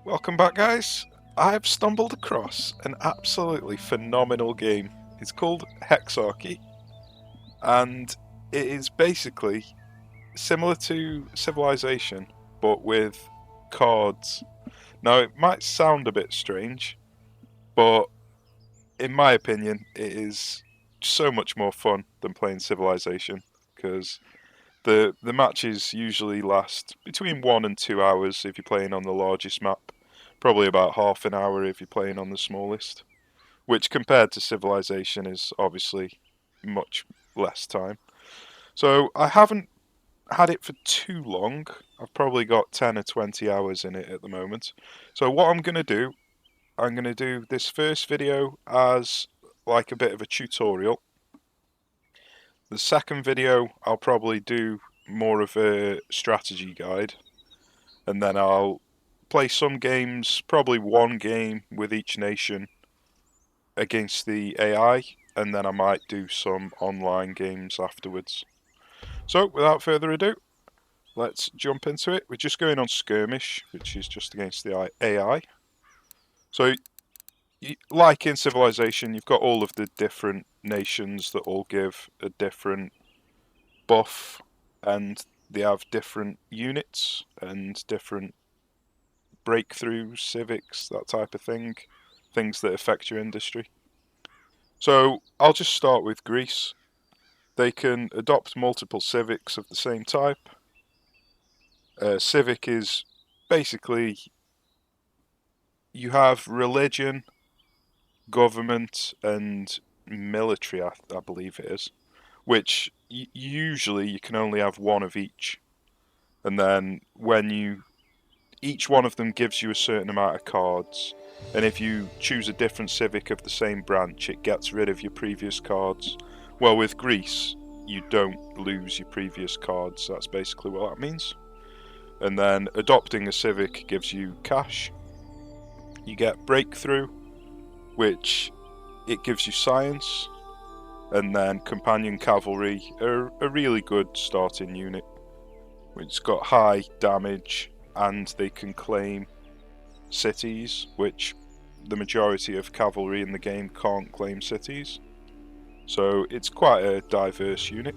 Welcome back, guys. I've stumbled across an absolutely phenomenal game. It's called Hexarchy, and it is basically similar to Civilization, but with cards. Now, it might sound a bit strange, but in my opinion, it is so much more fun than playing Civilization because the matches usually last between 1 and 2 hours if you're playing on the largest map, probably about half an hour if you're playing on the smallest, which compared to Civilization is obviously much less time. So I haven't had it for too long. I've probably got 10 or 20 hours in it at the moment. So what I'm going to do this first video as like a bit of a tutorial. The second video I'll probably do more of a strategy guide, and then I'll play some games, probably one game with each nation against the AI, and then I might do some online games afterwards. So without further ado, let's jump into it. We're just going on skirmish, which is just against the AI. So like in Civilization, you've got all of the different nations that all give a different buff, and they have different units and different breakthrough civics, that type of thing, things that affect your industry. So I'll just start with Greece. They can adopt multiple civics of the same type. Civic is basically you have religion, government, and military, I believe it is, which usually you can only have one of each. And then each one of them gives you a certain amount of cards, and if you choose a different civic of the same branch, it gets rid of your previous cards. Well, with Greece, you don't lose your previous cards. That's basically what that means. And then adopting a civic gives you cash. You get breakthrough, which it gives you science, and then companion cavalry are a really good starting unit. It's got high damage, and they can claim cities, which the majority of cavalry in the game can't claim cities. So it's quite a diverse unit.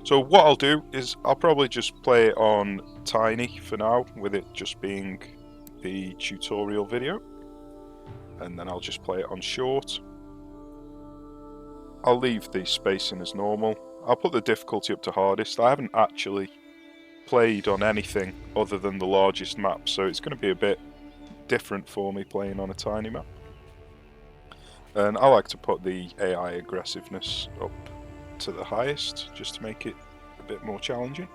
So what I'll do is I'll probably just play it on tiny for now, with it just being the tutorial video, and then I'll just play it on short. I'll leave the spacing as normal. I'll put the difficulty up to hardest. I haven't actually played on anything other than the largest map, so it's going to be a bit different for me playing on a tiny map. And I like to put the AI aggressiveness up to the highest just to make it a bit more challenging.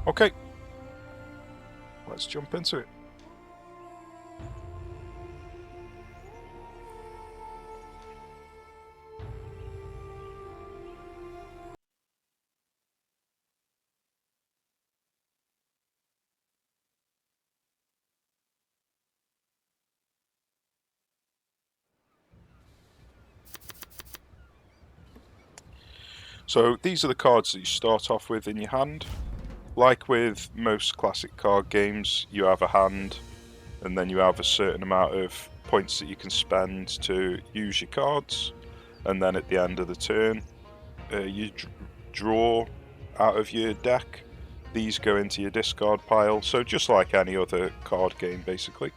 Okay, let's jump into it. So these are the cards that you start off with in your hand. Like with most classic card games, you have a hand, and then you have a certain amount of points that you can spend to use your cards, and then at the end of the turn, you draw out of your deck. These go into your discard pile, so just like any other card game basically.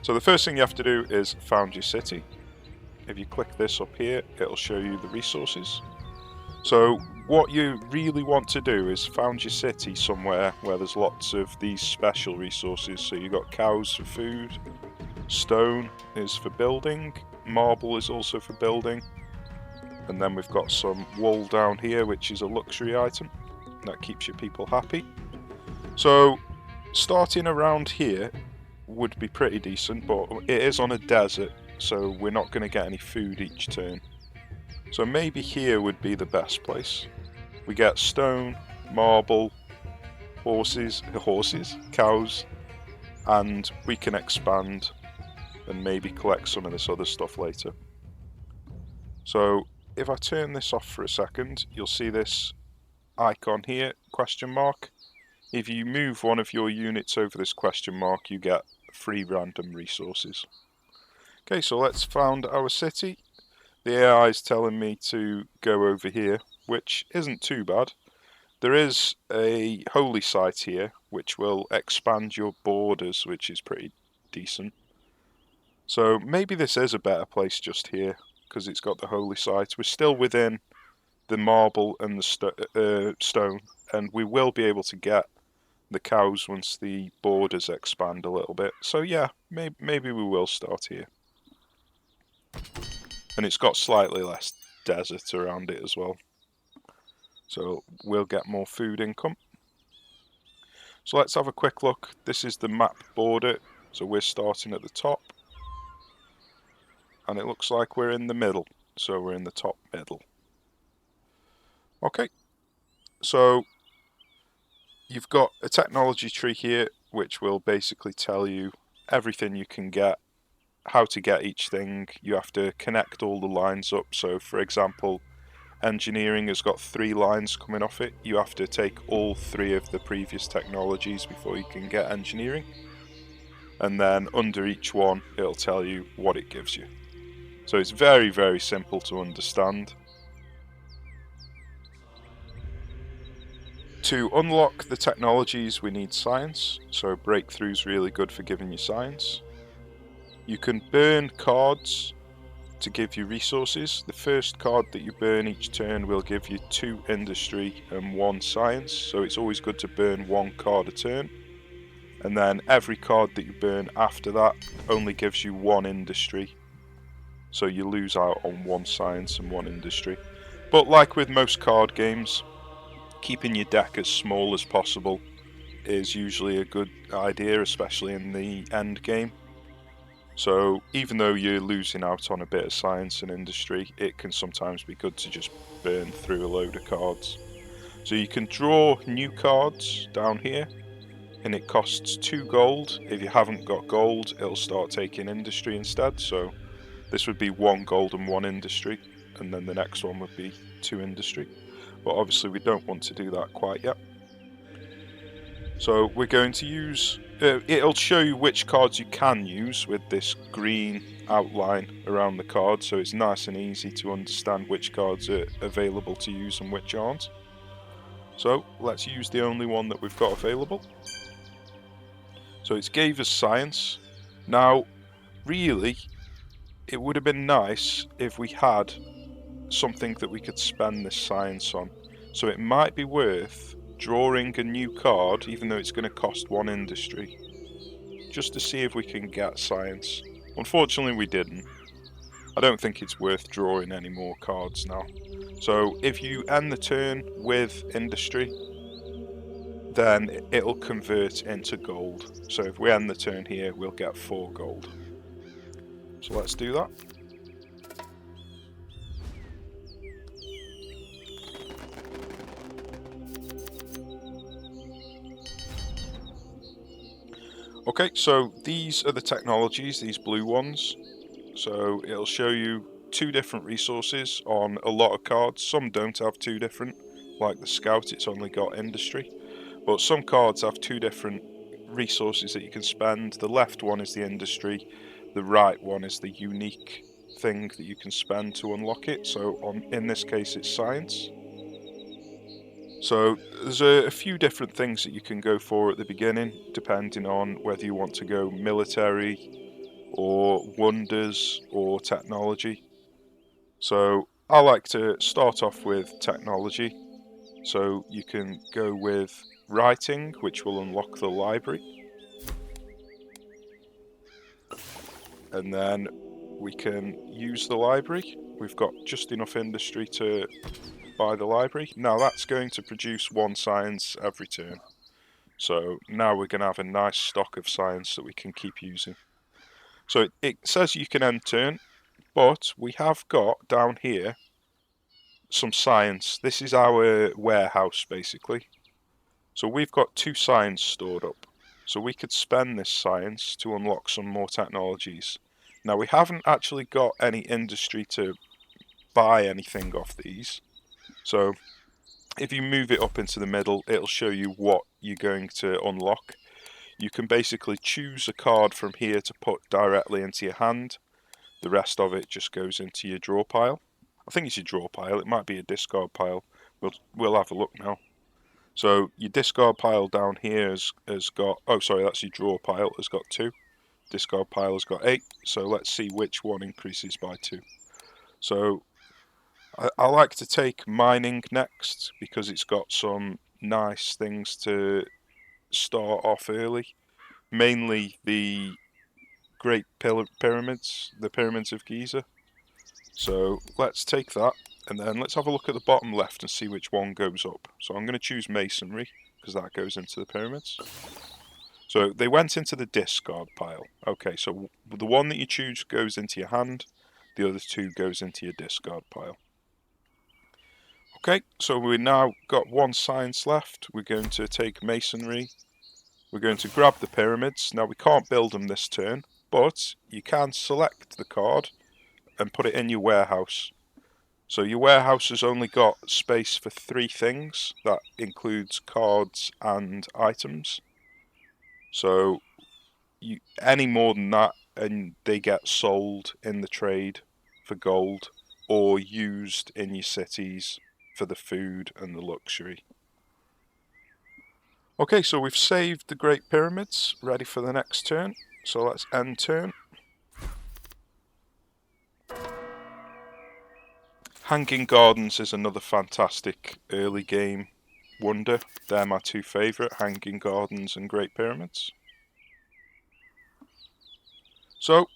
So the first thing you have to do is found your city. If you click this up here, it'll show you the resources. So what you really want to do is found your city somewhere where there's lots of these special resources. So you've got cows for food, stone is for building, marble is also for building, and then we've got some wool down here, which is a luxury item that keeps your people happy. So starting around here would be pretty decent, but it is on a desert, so we're not going to get any food each turn. So maybe here would be the best place. We get stone, marble, horses, cows, and we can expand and maybe collect some of this other stuff later. So if I turn this off for a second, you'll see this icon here, question mark. If you move one of your units over this question mark, you get free random resources. Okay, so let's found our city. The AI is telling me to go over here, which isn't too bad. There is a holy site here, which will expand your borders, which is pretty decent. So maybe this is a better place just here, because it's got the holy site. We're still within the marble and the stone, and we will be able to get the cows once the borders expand a little bit. So yeah, maybe we will start here. And it's got slightly less desert around it as well. So we'll get more food income. So let's have a quick look. This is the map border. So we're starting at the top. And it looks like we're in the middle. So we're in the top middle. Okay. So you've got a technology tree here, which will basically tell you everything you can get, how to get each thing. You have to connect all the lines up. So for example, engineering has got 3 lines coming off it. You have to take all 3 of the previous technologies before you can get engineering. And then under each one, it'll tell you what it gives you. So it's very, very simple to understand. To unlock the technologies, we need science. So breakthrough's really good for giving you science. You can burn cards to give you resources. The first card that you burn each turn will give you 2 industry and 1 science, so it's always good to burn 1 card a turn. And then every card that you burn after that only gives you 1 industry, so you lose out on 1 science and 1 industry. But like with most card games, keeping your deck as small as possible is usually a good idea, especially in the end game. So even though you're losing out on a bit of science and industry, it can sometimes be good to just burn through a load of cards. So you can draw new cards down here, and it costs 2 gold. If you haven't got gold, it'll start taking industry instead. So this would be 1 gold and 1 industry, and then the next one would be 2 industry. But obviously we don't want to do that quite yet. So we're going to use, it'll show you which cards you can use with this green outline around the card, so it's nice and easy to understand which cards are available to use and which aren't. So let's use the only one that we've got available. So it gave us science. Now, really, it would have been nice if we had something that we could spend this science on. So it might be worth drawing a new card, even though it's going to cost 1 industry, just to see if we can get science. Unfortunately we didn't. I don't think it's worth drawing any more cards now. So if you end the turn with industry, then it'll convert into gold. So if we end the turn here, we'll get 4 gold. So let's do that. Okay, so these are the technologies, these blue ones. So it'll show you 2 different resources on a lot of cards. Some don't have 2 different, like the Scout, it's only got industry. But some cards have 2 different resources that you can spend. The left one is the industry, the right one is the unique thing that you can spend to unlock it. So in this case it's science. So there's a few different things that you can go for at the beginning, depending on whether you want to go military or wonders or technology. So I like to start off with technology. So you can go with writing, which will unlock the library. And then we can use the library. We've got just enough industry to buy the library. Now that's going to produce 1 science every turn. So now we're going to have a nice stock of science that we can keep using. So it says you can end turn, but we have got down here some science. This is our warehouse basically. So we've got 2 science stored up. So we could spend this science to unlock some more technologies. Now we haven't actually got any industry to buy anything off these. So if you move it up into the middle, it'll show you what you're going to unlock. you can basically choose a card from here to put directly into your hand. The rest of it just goes into your draw pile. I think it's your draw pile. It might be a discard pile. We'll have a look now. So your discard pile down here has got, oh sorry, that's your draw pile, has got 2. Discard pile has got 8. So let's see which one increases by 2. So I like to take mining next because it's got some nice things to start off early. Mainly the Great Pyramids, the Pyramids of Giza. So let's take that, and then let's have a look at the bottom left and see which one goes up. So I'm going to choose Masonry, because that goes into the pyramids. So they went into the discard pile. Okay, so the one that you choose goes into your hand, the other 2 goes into your discard pile. Okay, so we've now got 1 science left. We're going to take Masonry. We're going to grab the pyramids. Now we can't build them this turn, but you can select the card and put it in your warehouse. So your warehouse has only got space for 3 things. That includes cards and items. So any more than that and they get sold in the trade for gold or used in your cities for the food and the luxury. Okay, so we've saved the Great Pyramids, ready for the next turn. So let's end turn. Hanging Gardens is another fantastic early game wonder. They're my 2 favourite, Hanging Gardens and Great Pyramids. So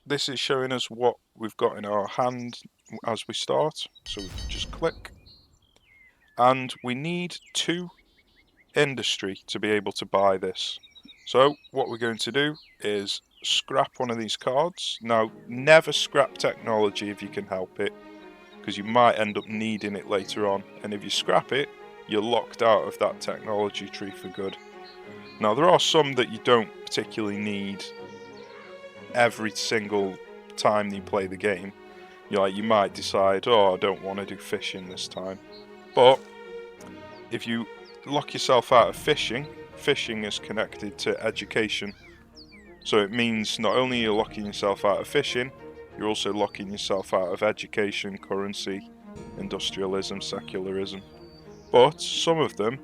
this is showing us what we've got in our hand as we start. So we just click. And we need 2 industry to be able to buy this. So what we're going to do is scrap one of these cards. Now, never scrap technology if you can help it, because you might end up needing it later on, and if you scrap it, you're locked out of that technology tree for good. Now there are some that you don't particularly need every single time you play the game. You might decide, oh, I don't want to do fishing this time. But if you lock yourself out of fishing, fishing is connected to education. So it means not only you're locking yourself out of fishing, you're also locking yourself out of education, currency, industrialism, secularism. But some of them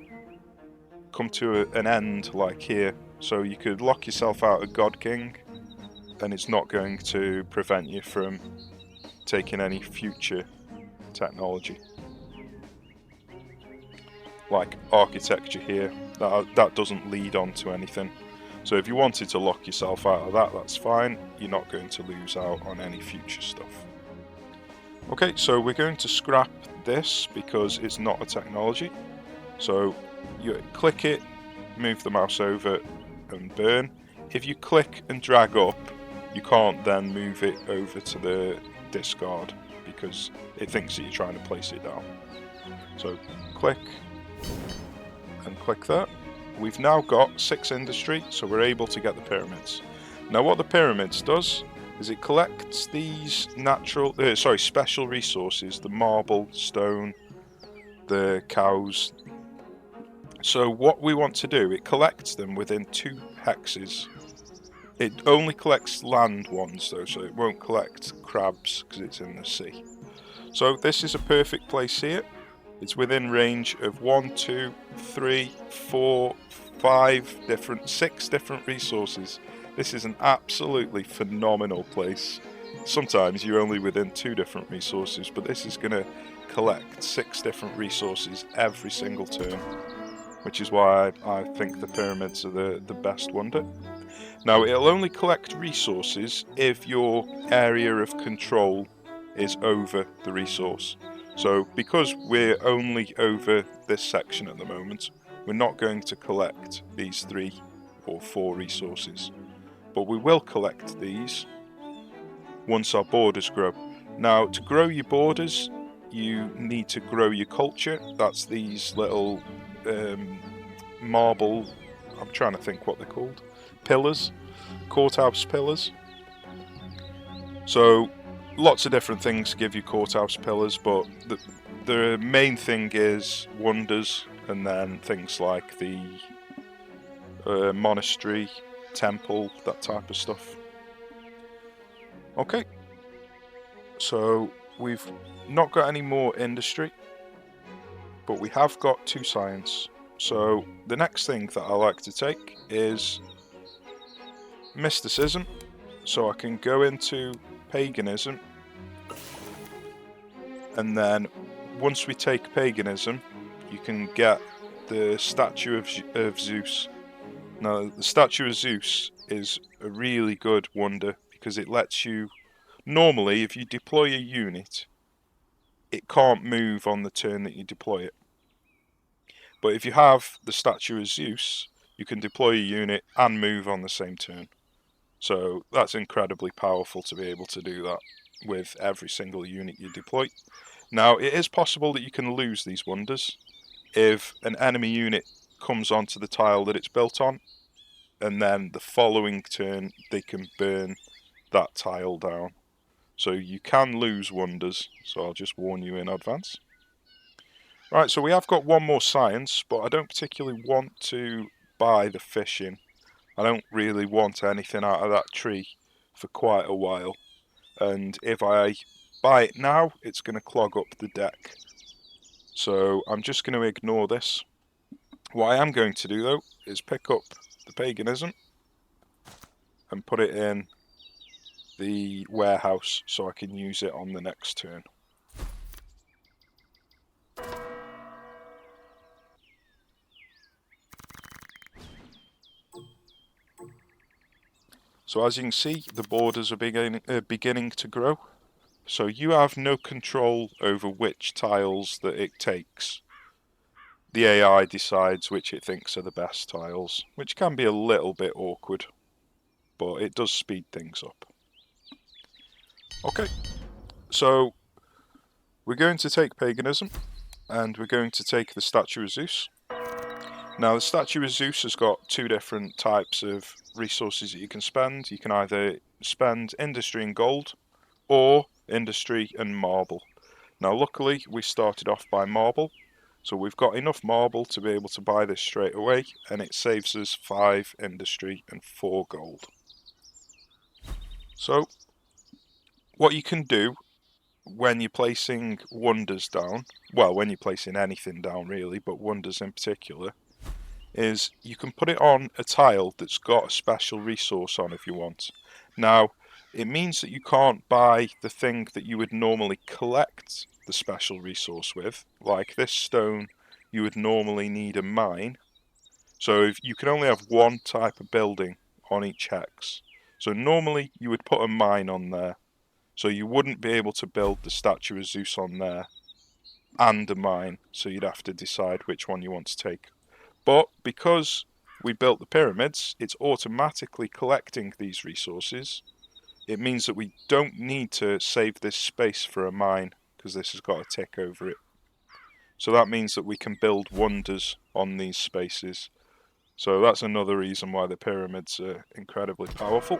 come to an end, like here. So you could lock yourself out of God King, and it's not going to prevent you from taking any future technology. Like architecture here, that doesn't lead on to anything. So if you wanted to lock yourself out of that, that's fine. You're not going to lose out on any future stuff. Okay, so we're going to scrap this because it's not a technology. So you click it, move the mouse over and burn. If you click and drag up, you can't then move it over to the discard because it thinks that you're trying to place it down. So click and click that. We've now got 6 industry, so we're able to get the pyramids. Now what the pyramids does is it collects these special resources, the marble, stone, the cows. So what we want to do, it collects them within 2 hexes. It only collects land ones though, so it won't collect crabs because it's in the sea. So this is a perfect place here. It's within range of 1, 2, 3, 4, 6 different resources. This is an absolutely phenomenal place. Sometimes you're only within 2 different resources, but this is going to collect 6 different resources every single turn, which is why I think the pyramids are the best wonder. Now it'll only collect resources if your area of control is over the resource. So because we're only over this section at the moment, we're not going to collect these 3 or 4 resources. But we will collect these once our borders grow. Now to grow your borders, you need to grow your culture. That's these little marble, I'm trying to think what they're called, pillars, courthouse pillars. So lots of different things give you courthouse pillars, but the main thing is wonders, and then things like the monastery, temple, that type of stuff. Okay, so we've not got any more industry, but we have got 2 science. So the next thing that I like to take is mysticism, so I can go into paganism, and then once we take paganism, you can get the statue of Zeus. Now, the statue of Zeus is a really good wonder because it lets you, normally if you deploy a unit, it can't move on the turn that you deploy it. But if you have the statue of Zeus, you can deploy a unit and move on the same turn. So that's incredibly powerful to be able to do that with every single unit you deploy. Now, it is possible that you can lose these wonders if an enemy unit comes onto the tile that it's built on, and then the following turn they can burn that tile down. So you can lose wonders, so I'll just warn you in advance. Right, so we have got one more science, but I don't particularly want to buy the fishing. I don't really want anything out of that tree for quite a while, and if I buy it now, it's going to clog up the deck. So I'm just going to ignore this. What I am going to do though is pick up the paganism and put it in the warehouse so I can use it on the next turn. So as you can see, the borders are beginning to grow. So you have no control over which tiles that it takes. The AI decides which it thinks are the best tiles, which can be a little bit awkward, but it does speed things up. Okay, so we're going to take paganism, and we're going to take the statue of Zeus. Now, the statue of Zeus has got 2 different types of resources that you can spend. You can either spend industry and gold, or industry and marble. Now, luckily, we started off by marble, so we've got enough marble to be able to buy this straight away, and it saves us 5 industry and 4 gold. So, what you can do when you're placing wonders down, well, when you're placing anything down really, but wonders in particular, is you can put it on a tile that's got a special resource on if you want. Now, it means that you can't buy the thing that you would normally collect the special resource with, like this stone you would normally need a mine. So if you can only have one type of building on each hex. So normally you would put a mine on there, so you wouldn't be able to build the statue of Zeus on there and a mine, so you'd have to decide which one you want to take. But because we built the pyramids, it's automatically collecting these resources. It means that we don't need to save this space for a mine, because this has got a tick over it. So that means that we can build wonders on these spaces. So that's another reason why the pyramids are incredibly powerful.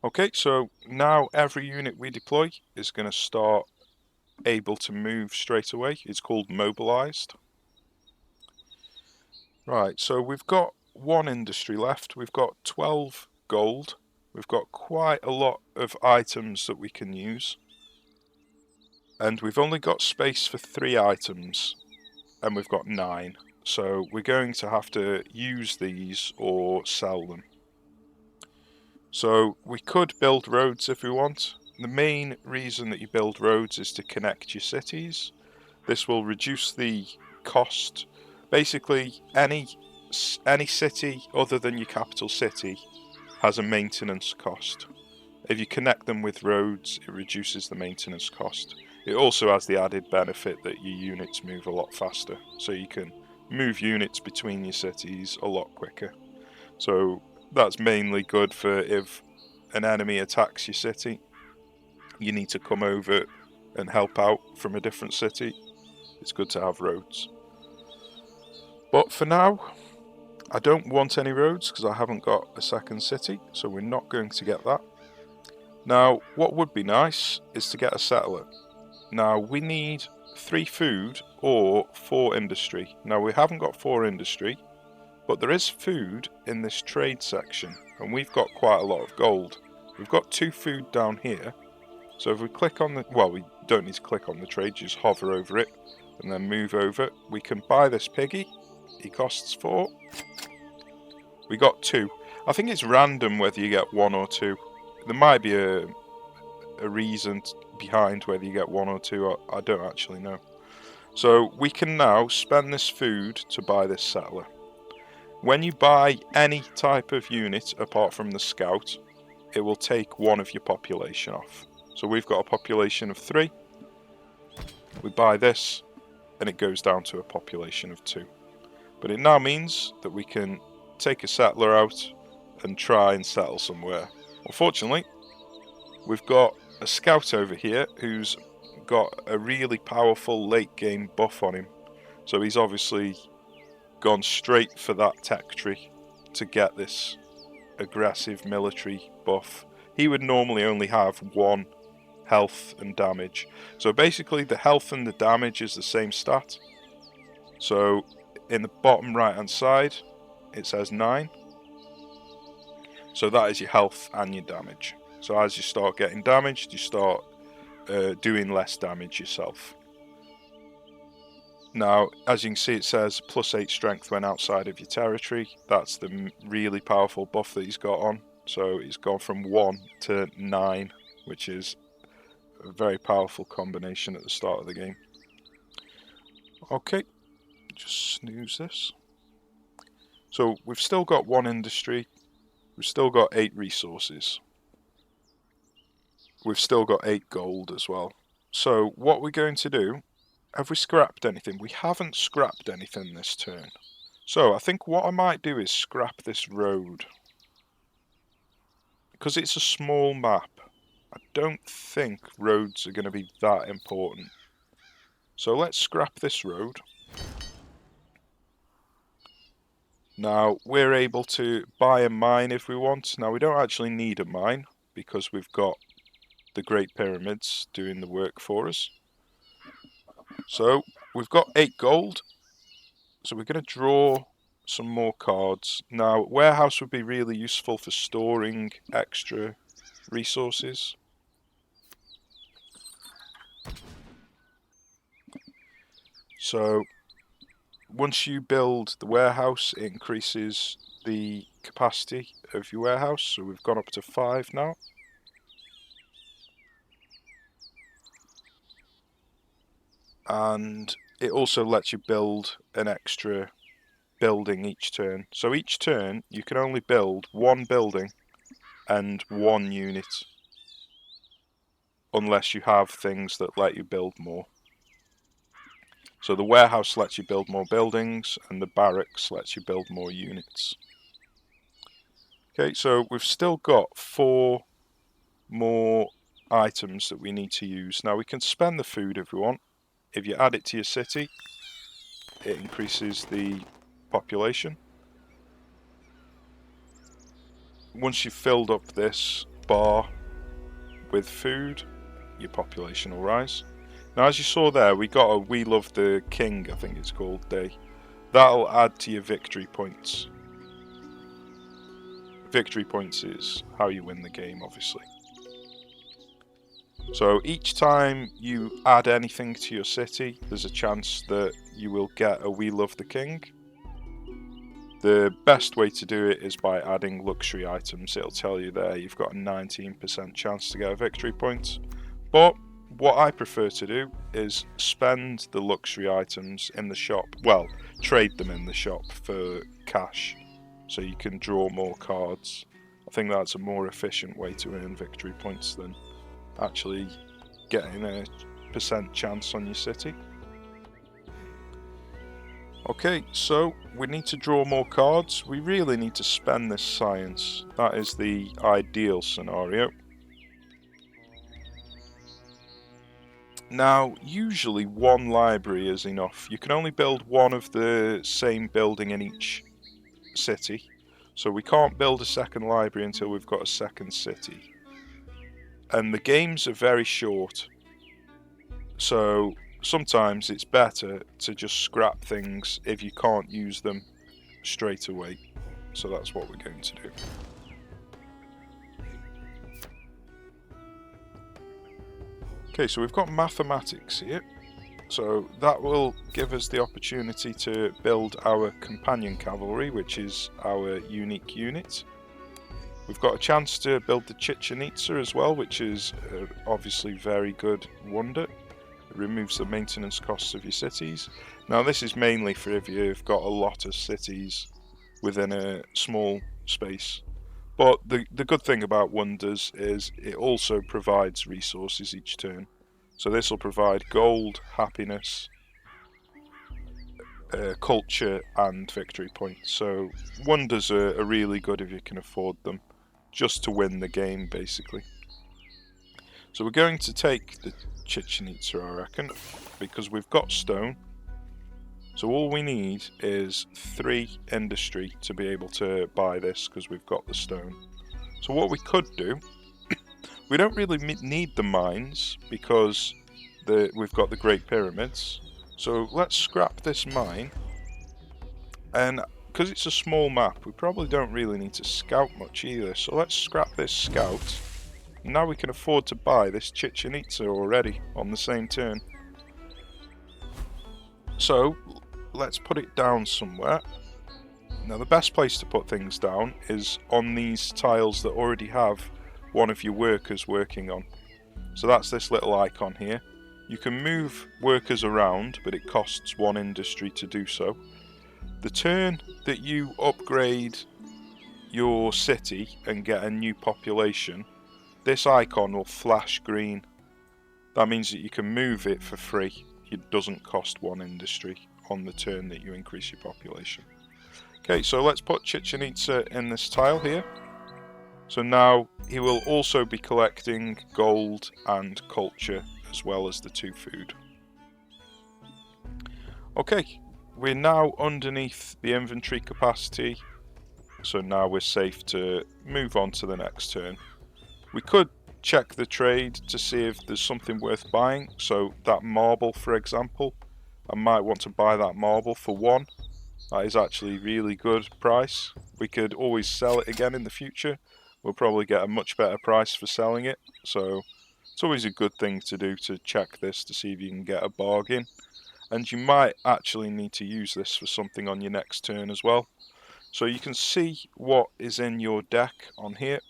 Okay, so now every unit we deploy is going to start able to move straight away. It's called mobilized. Right, so we've got 1 industry left. We've got 12 gold. We've got quite a lot of items that we can use. And we've only got space for 3 items. And we've got 9. So we're going to have to use these or sell them. So we could build roads if we want. The main reason that you build roads is to connect your cities. This will reduce the cost. Basically, any city other than your capital city has a maintenance cost. If you connect them with roads, it reduces the maintenance cost. It also has the added benefit that your units move a lot faster, so you can move units between your cities a lot quicker. So that's mainly good for if an enemy attacks your city, you need to come over and help out from a different city. It's good to have roads. But for now, I don't want any roads because I haven't got a second city, so we're not going to get that. Now, what would be nice is to get a settler. Now, we need 3 food or 4 industry. Now we haven't got 4 industry, but there is food in this trade section, and we've got quite a lot of gold. We've got 2 food down here, so if we click on the, well, we don't need to click on the trade, just hover over it and then move over. We can buy this piggy. He costs 4. We got 2. I think it's random whether you get 1 or 2. There might be a reason behind whether you get 1 or 2. I don't actually know. So we can now spend this food to buy this settler. When you buy any type of unit apart from the scout, it will take 1 of your population off. So we've got a population of 3. We buy this and it goes down to a population of 2. But it now means that we can take a settler out and try and settle somewhere. Unfortunately, we've got a scout over here who's got a really powerful late game buff on him. So he's obviously gone straight for that tech tree to get this aggressive military buff. He would normally only have 1 health and damage. So basically the health and the damage is the same stat. So in the bottom right hand side it says 9. So that is your health and your damage. So as you start getting damaged, you start doing less damage yourself. Now, as you can see, it says +8 strength when outside of your territory. That's the really powerful buff that he's got on. So he's gone from 1 to 9, which is a very powerful combination at the start of the game. Okay, just snooze this. So we've still got 1 industry. We've still got 8 resources. We've still got 8 gold as well. So what we're going to do, have we scrapped anything? We haven't scrapped anything this turn. So I think what I might do is scrap this road. Because it's a small map, I don't think roads are going to be that important. So let's scrap this road. Now we're able to buy a mine if we want. Now we don't actually need a mine because we've got the Great Pyramids doing the work for us. So we've got 8 gold. So we're going to draw some more cards. Now warehouse would be really useful for storing extra resources. So once you build the warehouse, it increases the capacity of your warehouse. So we've gone up to 5 now. And it also lets you build an extra building each turn. So each turn you can only build 1 building and 1 unit, unless you have things that let you build more. So the warehouse lets you build more buildings and the barracks lets you build more units. Okay, so we've still got 4 more items that we need to use. Now we can spend the food if we want. If you add it to your city, it increases the population. Once you've filled up this bar with food, your population will rise. Now as you saw there, we got a We Love the King, I think it's called, day. That'll add to your victory points. Victory points is how you win the game, obviously. So each time you add anything to your city, there's a chance that you will get a We Love the King. The best way to do it is by adding luxury items. It'll tell you there you've got a 19% chance to get a victory point. But what I prefer to do is spend the luxury items in the shop. Well, trade them in the shop for cash, so you can draw more cards. I think that's a more efficient way to earn victory points than actually getting a % chance on your city. Okay, so we need to draw more cards. We really need to spend this science. That is the ideal scenario. Now, usually 1 library is enough. You can only build 1 of the same building in each city. So we can't build a second library until we've got a second city. And the games are very short. So sometimes it's better to just scrap things if you can't use them straight away. So that's what we're going to do. Okay, so we've got mathematics here. So that will give us the opportunity to build our companion cavalry, which is our unique unit. We've got a chance to build the Chichen Itza as well, which is obviously very good wonder. It removes the maintenance costs of your cities. Now this is mainly for if you've got a lot of cities within a small space. But the good thing about wonders is it also provides resources each turn. So this will provide gold, happiness, culture and victory points. So wonders are really good if you can afford them, just to win the game basically. So we're going to take the Chichen Itza, I reckon, because we've got stone. So all we need is 3 industry to be able to buy this, because we've got the stone. So what we could do, we don't really need the mines because we've got the Great Pyramids. So let's scrap this mine, and because it's a small map, we probably don't really need to scout much either. So let's scrap this scout. Now we can afford to buy this Chichen Itza already on the same turn. So let's put it down somewhere. Now the best place to put things down is on these tiles that already have one of your workers working on. So that's this little icon here. You can move workers around, but it costs 1 industry to do so. The turn that you upgrade your city and get a new population, this icon will flash green. That means that you can move it for free. It doesn't cost 1 industry on the turn that you increase your population. Okay, so let's put Chichen Itza in this tile here. So now he will also be collecting gold and culture as well as the 2 food. Okay, we're now underneath the inventory capacity, so now we're safe to move on to the next turn. We could check the trade to see if there's something worth buying. So that marble, for example, I might want to buy that marble for 1. That is actually really good price. We could always sell it again in the future. We'll probably get a much better price for selling it. So it's always a good thing to do, to check this to see if you can get a bargain. And you might actually need to use this for something on your next turn as well. So you can see what is in your deck on here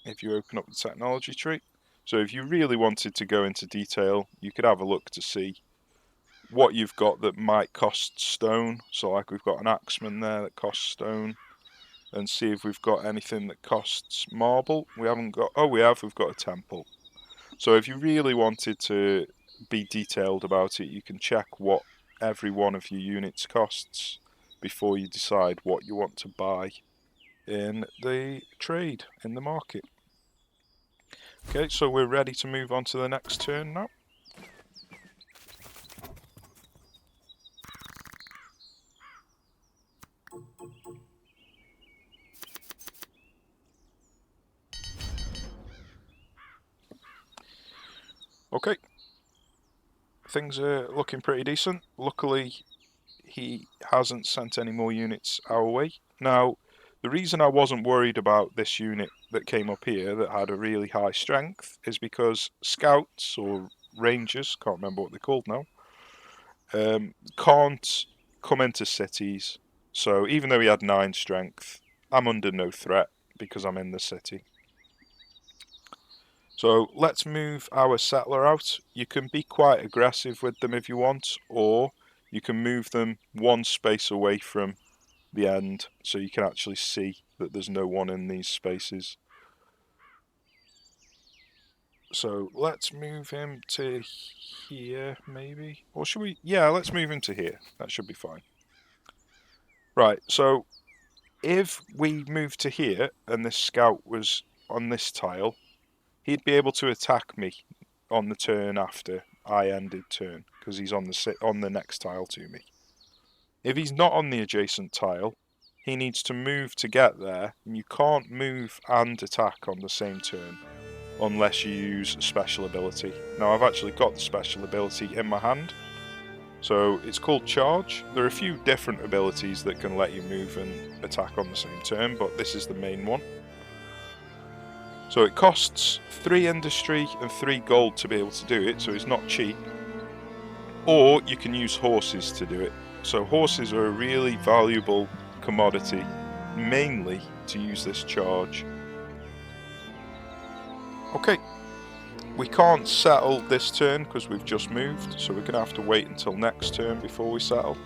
if you open up the technology tree. So if you really wanted to go into detail, you could have a look to see what you've got that might cost stone. So like we've got an axeman there that costs stone, and see if we've got anything that costs marble. We haven't got, oh we have, we've got a temple. So if you really wanted to be detailed about it, you can check what every one of your units costs before you decide what you want to buy in the trade, in the market. Okay, so we're ready to move on to the next turn now. Okay, things are looking pretty decent. Luckily, he hasn't sent any more units our way. Now, the reason I wasn't worried about this unit that came up here that had a really high strength is because scouts or rangers, can't remember what they're called now, can't come into cities. So even though he had 9 strength, I'm under no threat because I'm in the city. So let's move our settler out. You can be quite aggressive with them if you want, or you can move them 1 space away from the end so you can actually see that there's no one in these spaces. So let's move him to here maybe, or should we, yeah, let's move him to here. That should be fine. Right, so if we move to here and this scout was on this tile, he'd be able to attack me on the turn after I ended turn, because he's on the next tile to me. If he's not on the adjacent tile, he needs to move to get there, and you can't move and attack on the same turn. unless you use a special ability. Now I've actually got the special ability in my hand, so it's called Charge. There are a few different abilities that can let you move and attack on the same turn, but this is the main one. So it costs 3 industry and 3 gold to be able to do it, so it's not cheap. Or you can use horses to do it. So horses are a really valuable commodity, mainly to use this charge. Okay, we can't settle this turn because we've just moved, so we're going to have to wait until next turn before we settle.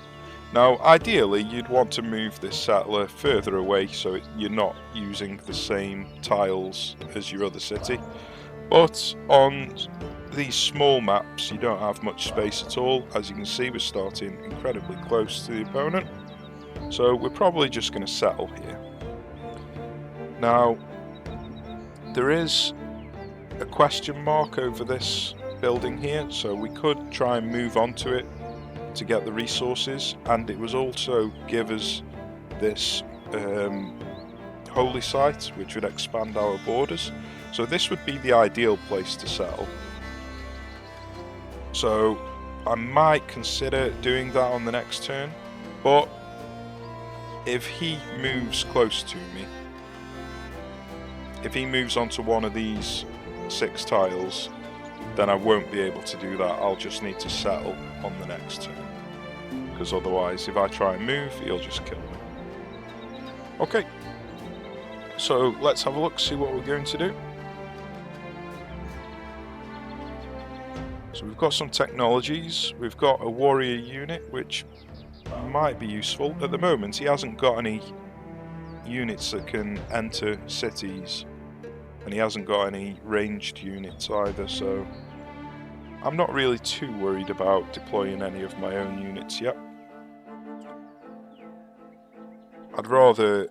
Now, ideally, you'd want to move this settler further away so you're not using the same tiles as your other city. But on these small maps, you don't have much space at all. As you can see, we're starting incredibly close to the opponent. So we're probably just going to settle here. Now, there is a question mark over this building here, so we could try and move on to it to get the resources, and it was also give us this holy site, which would expand our borders. So this would be the ideal place to settle. So I might consider doing that on the next turn, but if he moves close to me, if he moves onto one of these 6 tiles, then I won't be able to do that. I'll just need to settle on the next turn, because otherwise if I try and move, he'll just kill me. Okay, so let's have a look, see what we're going to do. So we've got some technologies. We've got a warrior unit, which might be useful. At the moment, he hasn't got any units that can enter cities, and he hasn't got any ranged units either, so I'm not really too worried about deploying any of my own units yet. I'd rather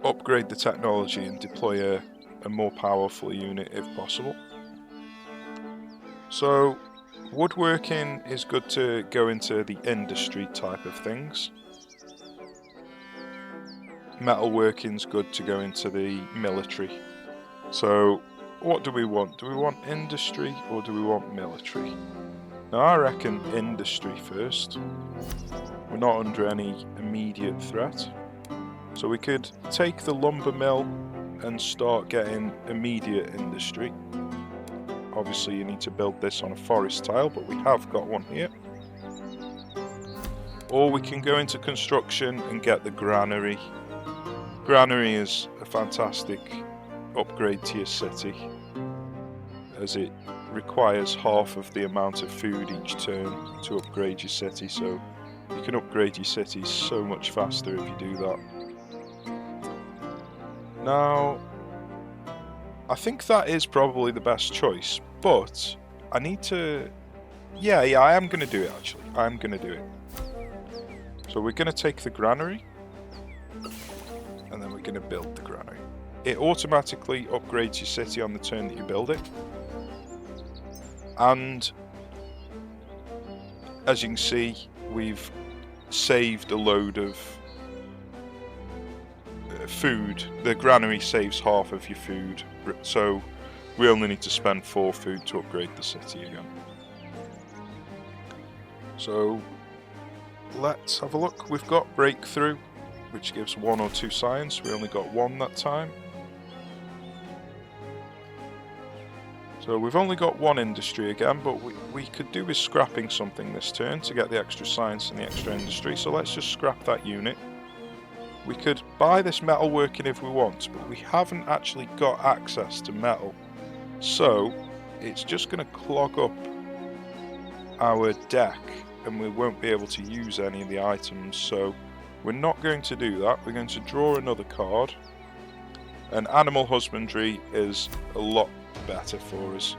upgrade the technology and deploy a more powerful unit if possible. So woodworking is good to go into the industry type of things. Metalworking's good to go into the military. So what do we want? Do we want industry or do we want military? Now I reckon industry first. We're not under any immediate threat. So we could take the lumber mill and start getting immediate industry. Obviously you need to build this on a forest tile, but we have got one here. Or we can go into construction and get the granary. Granary is a fantastic upgrade to your city, as it requires half of the amount of food each turn to upgrade your city, so you can upgrade your city so much faster if you do that. Now, I think that is probably the best choice, but I need to... Yeah, I am going to do it actually. I am going to do it. So we're going to take the granary, and then we're going to build the granary. It automatically upgrades your city on the turn that you build it. And as you can see, we've saved a load of food. The granary saves half of your food, so we only need to spend 4 food to upgrade the city again. So let's have a look. We've got breakthrough, which gives 1 or 2 science. We only got 1 that time. So we've only got 1 industry again, but we could do with scrapping something this turn to get the extra science and the extra industry. So let's just scrap that unit. We could buy this metalworking if we want, but we haven't actually got access to metal. So it's just going to clog up our deck and we won't be able to use any of the items. So we're not going to do that. We're going to draw another card. And animal husbandry is a lot better for us.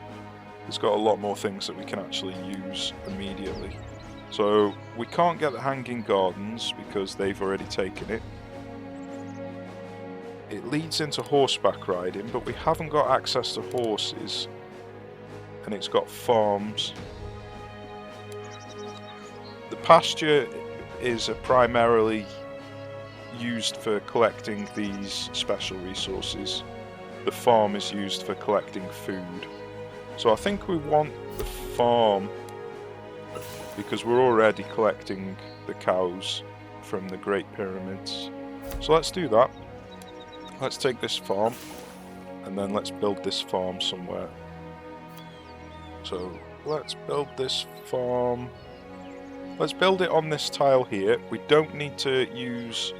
It's got a lot more things that we can actually use immediately. So we can't get the hanging gardens because they've already taken it. It leads into horseback riding, but we haven't got access to horses, and it's got farms. The pasture is primarily used for collecting these special resources. the farm is used for collecting food. So I think we want the farm because we're already collecting the cows from the Great Pyramids. So let's do that. Let's take this farm and then let's build this farm somewhere. So let's build this farm. Let's build it on this tile here. We don't need to use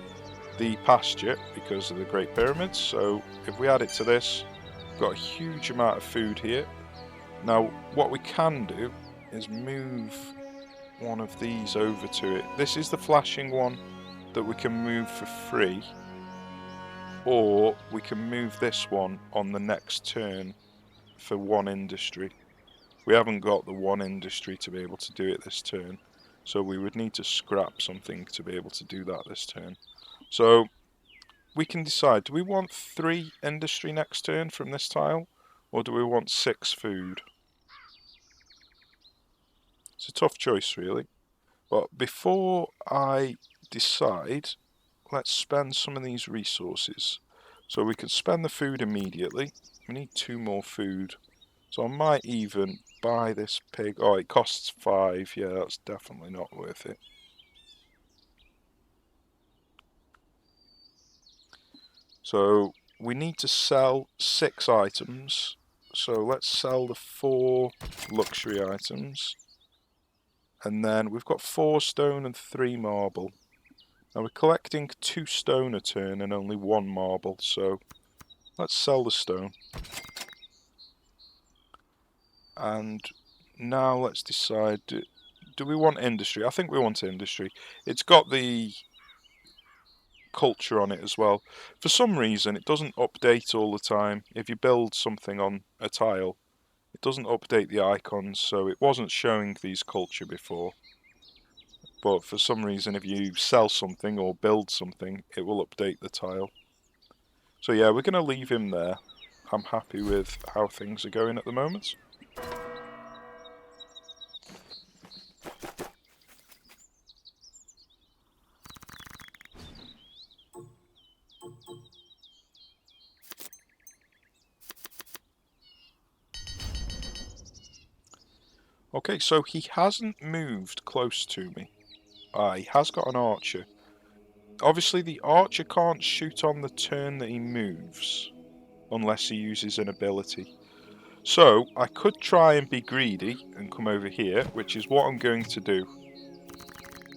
the pasture because of the Great Pyramids. So if we add it to this, we've got a huge amount of food here. Now what we can do is move one of these over to it. This is the flashing one that we can move for free, or we can move this one on the next turn for 1 industry. We haven't got the 1 industry to be able to do it this turn, so we would need to scrap something to be able to do that this turn. So we can decide, do we want 3 industry next turn from this tile, or do we want 6 food? It's a tough choice really. But before I decide, let's spend some of these resources. So we can spend the food immediately. We need 2 more food. So I might even buy this pig. Oh, it costs 5. Yeah, that's definitely not worth it. So we need to sell 6 items. So let's sell the 4 luxury items. And then we've got 4 stone and 3 marble. Now we're collecting 2 stone a turn and only 1 marble, so let's sell the stone. And now let's decide, do we want industry? I think we want industry. It's got the culture on it as well. For some reason it doesn't update all the time. If you build something on a tile, it doesn't update the icons, so it wasn't showing these culture before. But for some reason if you sell something or build something, it will update the tile. So yeah, we're going to leave him there. I'm happy with how things are going at the moment. Okay, so he hasn't moved close to me. He has got an archer. Obviously the archer can't shoot on the turn that he moves, unless he uses an ability. So I could try and be greedy and come over here, which is what I'm going to do.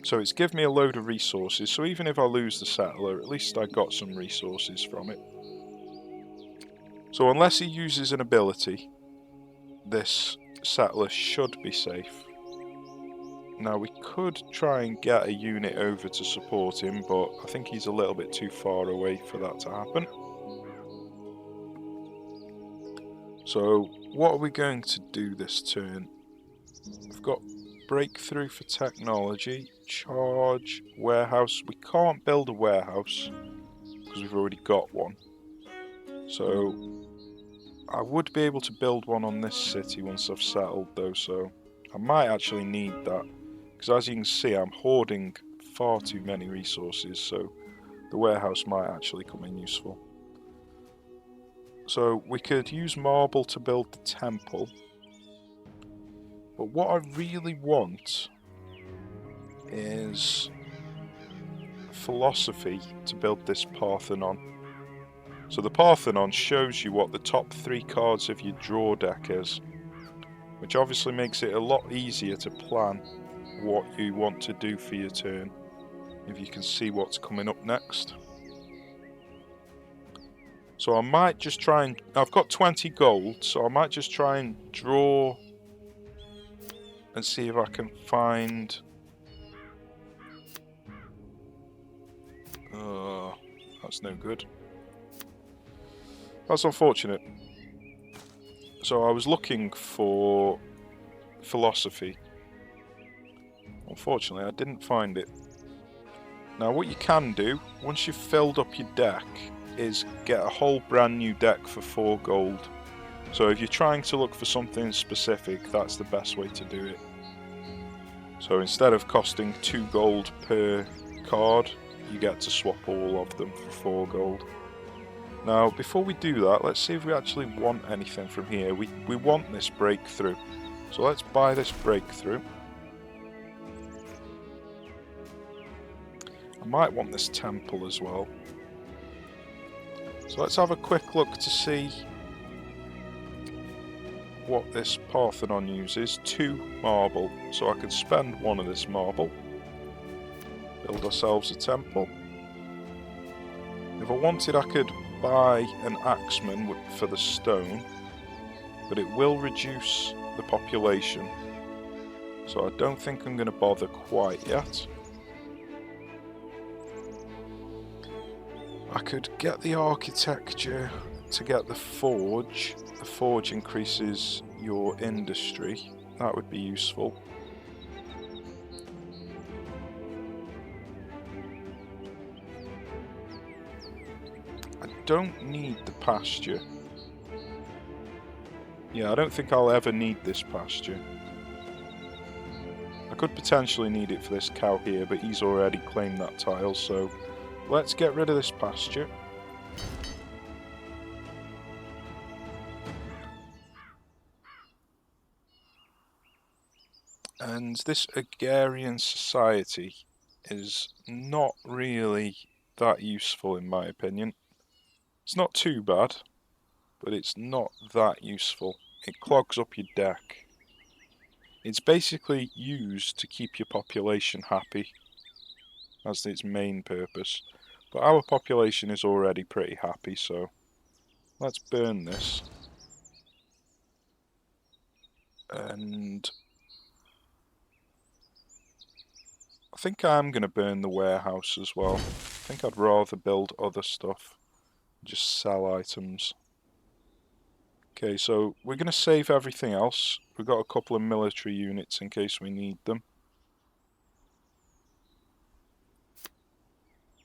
So it's given me a load of resources, so even if I lose the settler, at least I got some resources from it. So unless he uses an ability, this settler should be safe. Now we could try and get a unit over to support him, but I think he's a little bit too far away for that to happen. So what are we going to do this turn? We've got breakthrough for technology, charge, warehouse. We can't build a warehouse because we've already got one. So I would be able to build one on this city once I've settled though, so I might actually need that. Because as you can see, I'm hoarding far too many resources, so the warehouse might actually come in useful. So we could use marble to build the temple. But what I really want is philosophy to build this Parthenon. So the Parthenon shows you what the top 3 cards of your draw deck is, which obviously makes it a lot easier to plan what you want to do for your turn, if you can see what's coming up next. So I might just try and... I've got 20 gold, so I might just try and draw and see if I can find... that's no good. That's unfortunate. So I was looking for philosophy. Unfortunately, I didn't find it. Now what you can do, once you've filled up your deck, is get a whole brand new deck for 4 gold. So if you're trying to look for something specific, that's the best way to do it. So instead of costing 2 gold per card, you get to swap all of them for 4 gold. Now, before we do that, let's see if we actually want anything from here. We want this breakthrough. So let's buy this breakthrough. I might want this temple as well. So let's have a quick look to see what this Parthenon uses. 2 marble. So I can spend 1 of this marble. Build ourselves a temple. If I wanted, I could buy an axeman for the stone, but it will reduce the population, so I don't think I'm going to bother quite yet. I could get the architecture to get the forge. The forge increases your industry. That would be useful. Don't need the pasture. Yeah, I don't think I'll ever need this pasture. I could potentially need it for this cow here, but he's already claimed that tile, so let's get rid of this pasture. And this agrarian society is not really that useful in my opinion. It's not too bad, but it's not that useful. It clogs up your deck. It's basically used to keep your population happy. That's its main purpose. But our population is already pretty happy, so let's burn this. And I think I'm going to burn the warehouse as well. I think I'd rather build other stuff. Just sell items. Okay, so we're going to save everything else. We've got a couple of military units in case we need them.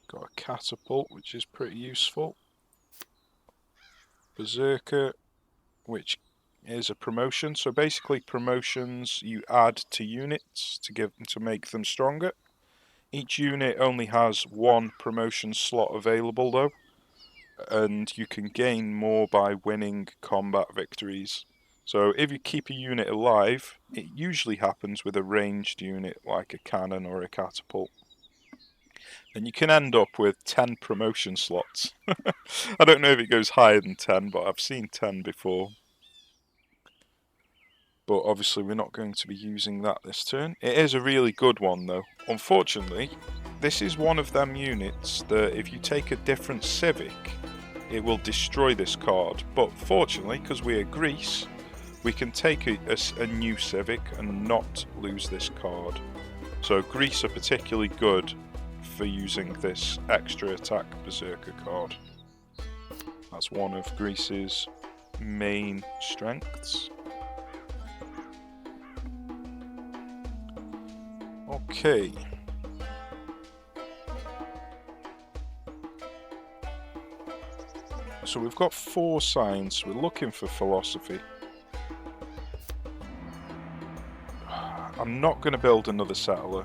Got a catapult, which is pretty useful. Berserker, which is a promotion. So basically promotions you add to units to make them stronger. Each unit only has 1 promotion slot available though. And you can gain more by winning combat victories. So if you keep a unit alive, it usually happens with a ranged unit like a cannon or a catapult. And you can end up with 10 promotion slots. I don't know if it goes higher than 10, but I've seen 10 before. But obviously we're not going to be using that this turn. It is a really good one though. Unfortunately, this is one of them units that if you take a different civic, it will destroy this card. But fortunately, because we are Greece, we can take a new civic and not lose this card. So Greece are particularly good for using this extra attack berserker card. That's one of Greece's main strengths. Okay. So we've got 4 signs. We're looking for philosophy. I'm not going to build another settler.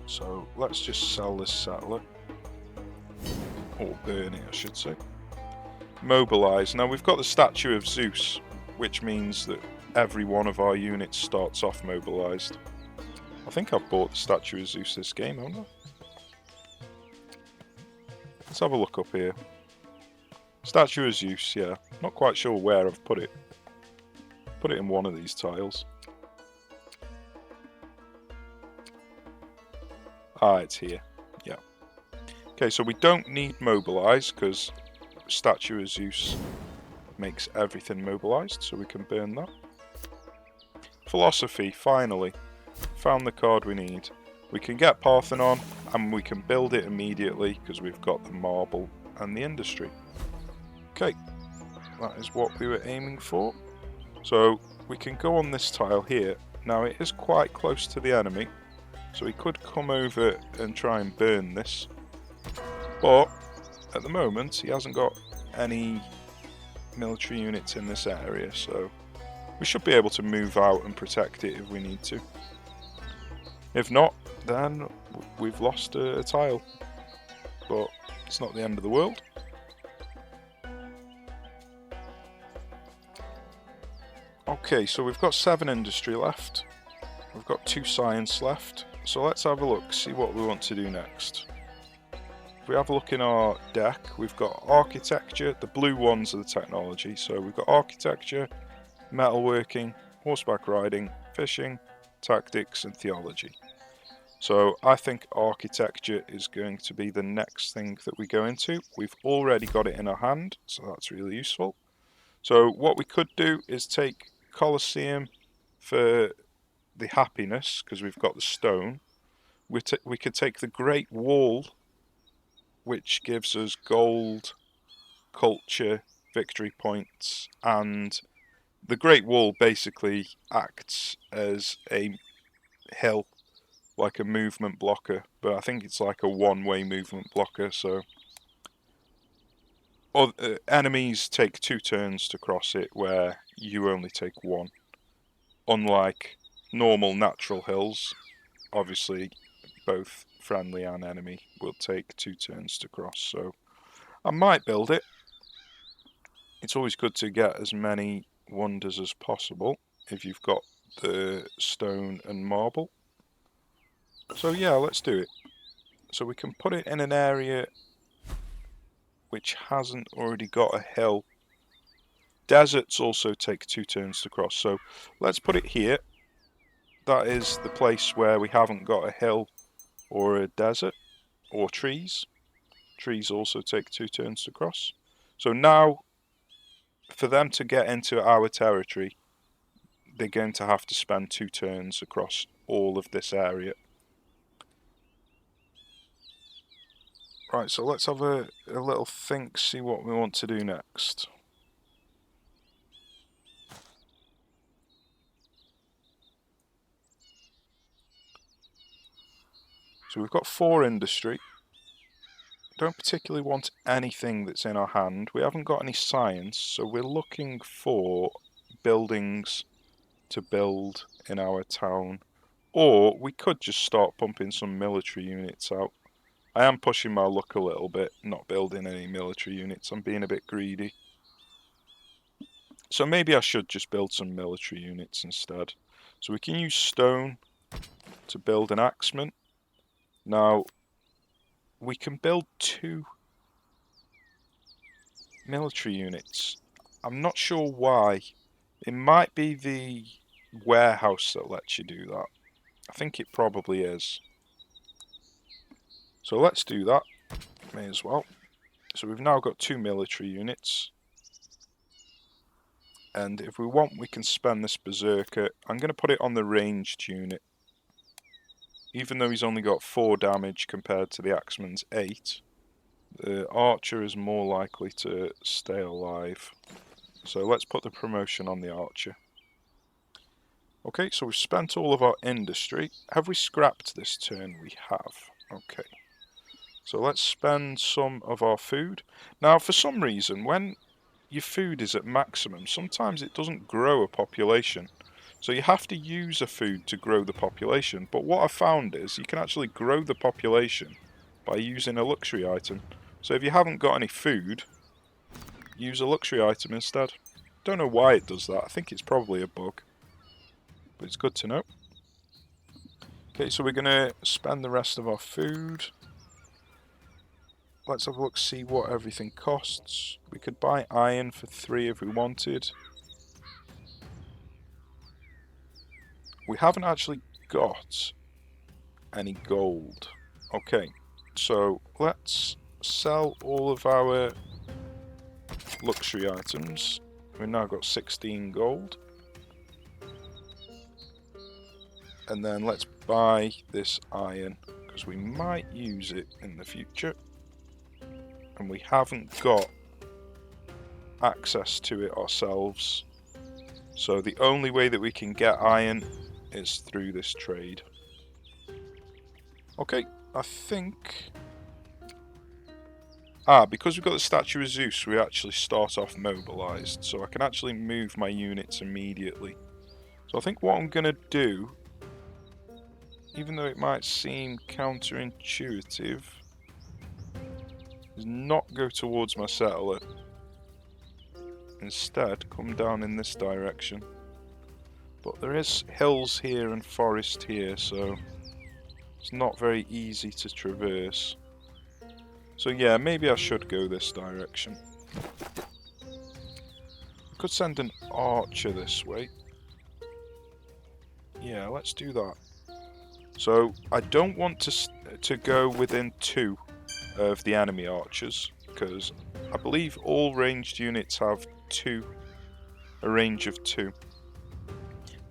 So let's just sell this settler. Or burn it, I should say. Mobilise. Now we've got the statue of Zeus, which means that every one of our units starts off mobilised. I think I've bought the statue of Zeus this game, haven't I? Let's have a look up here. Statue of Zeus, yeah. Not quite sure where I've put it. Put it in one of these tiles. Ah, it's here. Yeah. Okay, so we don't need mobilise because statue of Zeus makes everything mobilised, so we can burn that. Philosophy, finally. Found the card we need. We can get Parthenon and we can build it immediately because we've got the marble and the industry. Okay, that is what we were aiming for. So we can go on this tile here. Now it is quite close to the enemy, so we could come over and try and burn this. But at the moment he hasn't got any military units in this area, so we should be able to move out and protect it if we need to. If not, then we've lost a tile. But It's not the end of the world. Okay, so we've got 7 industry left. We've got 2 science left. So let's have a look, see what we want to do next. If we have a look in our deck, we've got architecture. The blue ones are the technology. So we've got architecture, metalworking, horseback riding, fishing, tactics, and theology. So I think architecture is going to be the next thing that we go into. We've already got it in our hand, so that's really useful. So what we could do is take Colosseum for the happiness, because we've got the stone. We could take the Great Wall, which gives us gold, culture, victory points, and the Great Wall basically acts as a hill, like a movement blocker, but I think it's like a one-way movement blocker, so enemies take 2 turns to cross it, where you only take 1. Unlike normal natural hills, obviously both friendly and enemy will take 2 turns to cross, so I might build it. It's always good to get as many wonders as possible if you've got the stone and marble. So yeah, let's do it. So we can put it in an area which hasn't already got a hill. Deserts also take 2 turns to cross, so let's put it here. That is the place where we haven't got a hill or a desert or trees. Trees also take 2 turns to cross. So now, for them to get into our territory, they're going to have to spend 2 turns across all of this area. Right, so let's have a little think, see what we want to do next. So we've got 4 industry. Don't particularly want anything that's in our hand. We haven't got any science, so we're looking for buildings to build in our town. Or we could just start pumping some military units out. I am pushing my luck a little bit, not building any military units. I'm being a bit greedy. So maybe I should just build some military units instead. So we can use stone to build an axeman. Now, we can build 2 military units. I'm not sure why. It might be the warehouse that lets you do that. I think it probably is. So let's do that. May as well. So we've now got 2 military units. And if we want, we can spend this berserker. I'm going to put it on the ranged unit. Even though he's only got 4 damage compared to the axeman's 8, the archer is more likely to stay alive. So let's put the promotion on the archer. Okay, so we've spent all of our industry. Have we scrapped this turn? We have. Okay. So let's spend some of our food. Now, for some reason, when your food is at maximum, sometimes it doesn't grow a population. So you have to use a food to grow the population. But what I found is you can actually grow the population by using a luxury item. So if you haven't got any food, use a luxury item instead. Don't know why it does that. I think it's probably a bug. But it's good to know. Okay, so we're going to spend the rest of our food. Let's have a look, see what everything costs. We could buy iron for 3 if we wanted. We haven't actually got any gold. Okay, so let's sell all of our luxury items. We've now got 16 gold. And then let's buy this iron, because we might use it in the future. And we haven't got access to it ourselves. So the only way that we can get iron is through this trade. Okay, I think... because we've got the statue of Zeus, we actually start off mobilized. So I can actually move my units immediately. So I think what I'm going to do, even though it might seem counterintuitive, is not go towards my settler. Instead, come down in this direction. But there is hills here and forest here, so it's not very easy to traverse. So yeah, maybe I should go this direction. I could send an archer this way. Yeah, let's do that. So I don't want to go within 2 of the enemy archers, because I believe all ranged units have a range of 2.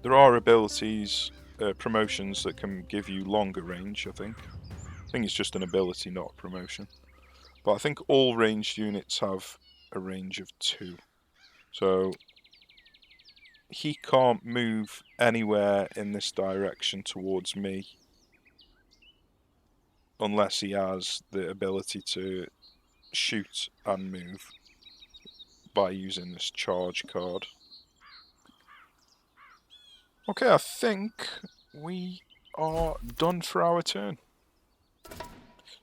There are abilities, promotions that can give you longer range, I think. I think it's just an ability, not a promotion. But I think all ranged units have a range of 2. So he can't move anywhere in this direction towards me unless he has the ability to shoot and move by using this charge card. Okay, I think we are done for our turn.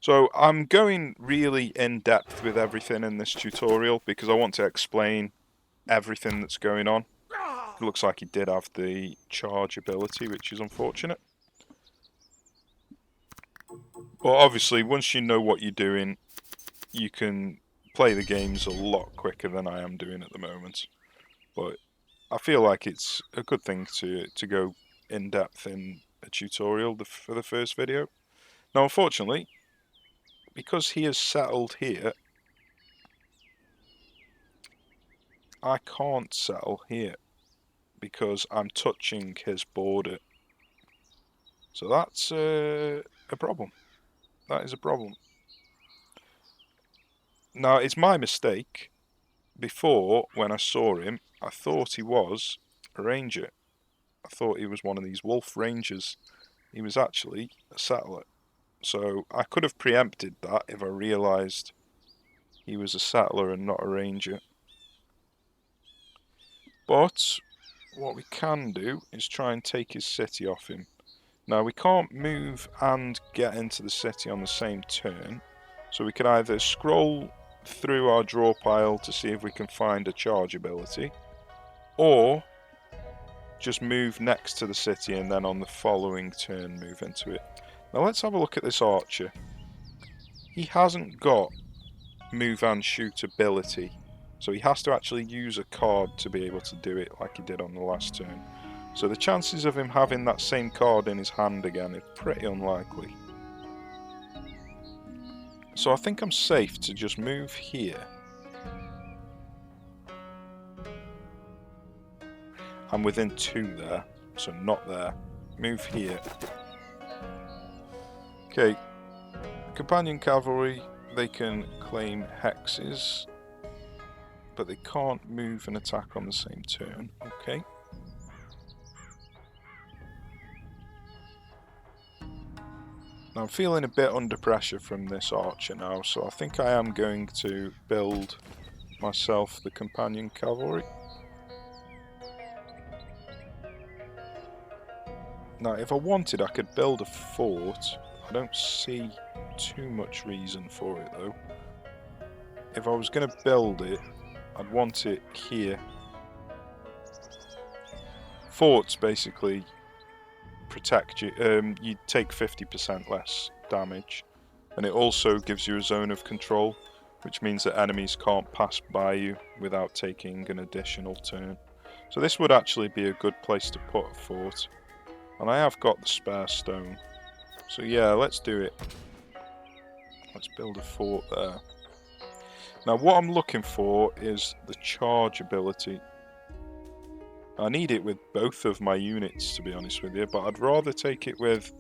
So I'm going really in depth with everything in this tutorial because I want to explain everything that's going on. It looks like he did have the charge ability, which is unfortunate. But obviously, once you know what you're doing, you can play the games a lot quicker than I am doing at the moment. But I feel like it's a good thing to go in depth in a tutorial for the first video. Now, unfortunately, because he has settled here, I can't settle here because I'm touching his border. So that's a problem. That is a problem. Now, it's my mistake. Before, when I saw him, I thought he was a ranger. I thought he was one of these wolf rangers. He was actually a settler. So I could have preempted that if I realised he was a settler and not a ranger. But what we can do is try and take his city off him. Now, we can't move and get into the city on the same turn, so we can either scroll through our draw pile to see if we can find a charge ability, or just move next to the city and then on the following turn move into it. Now let's have a look at this archer. He hasn't got move and shoot ability, so he has to actually use a card to be able to do it like he did on the last turn. So the chances of him having that same card in his hand again is pretty unlikely. So I think I'm safe to just move here. I'm within 2 there, so not there. Move here. Okay, companion cavalry, they can claim hexes, but they can't move and attack on the same turn. Okay. Now I'm feeling a bit under pressure from this archer now, so I think I am going to build myself the companion cavalry. Now if I wanted, I could build a fort. I don't see too much reason for it though. If I was going to build it, I'd want it here. Forts basically protect you. You take 50% less damage, and it also gives you a zone of control, which means that enemies can't pass by you without taking an additional turn. So this would actually be a good place to put a fort, and I have got the spare stone. So yeah, let's do it. Let's build a fort there. Now what I'm looking for is the charge ability. I need it with both of my units, to be honest with you, but I'd rather take it with...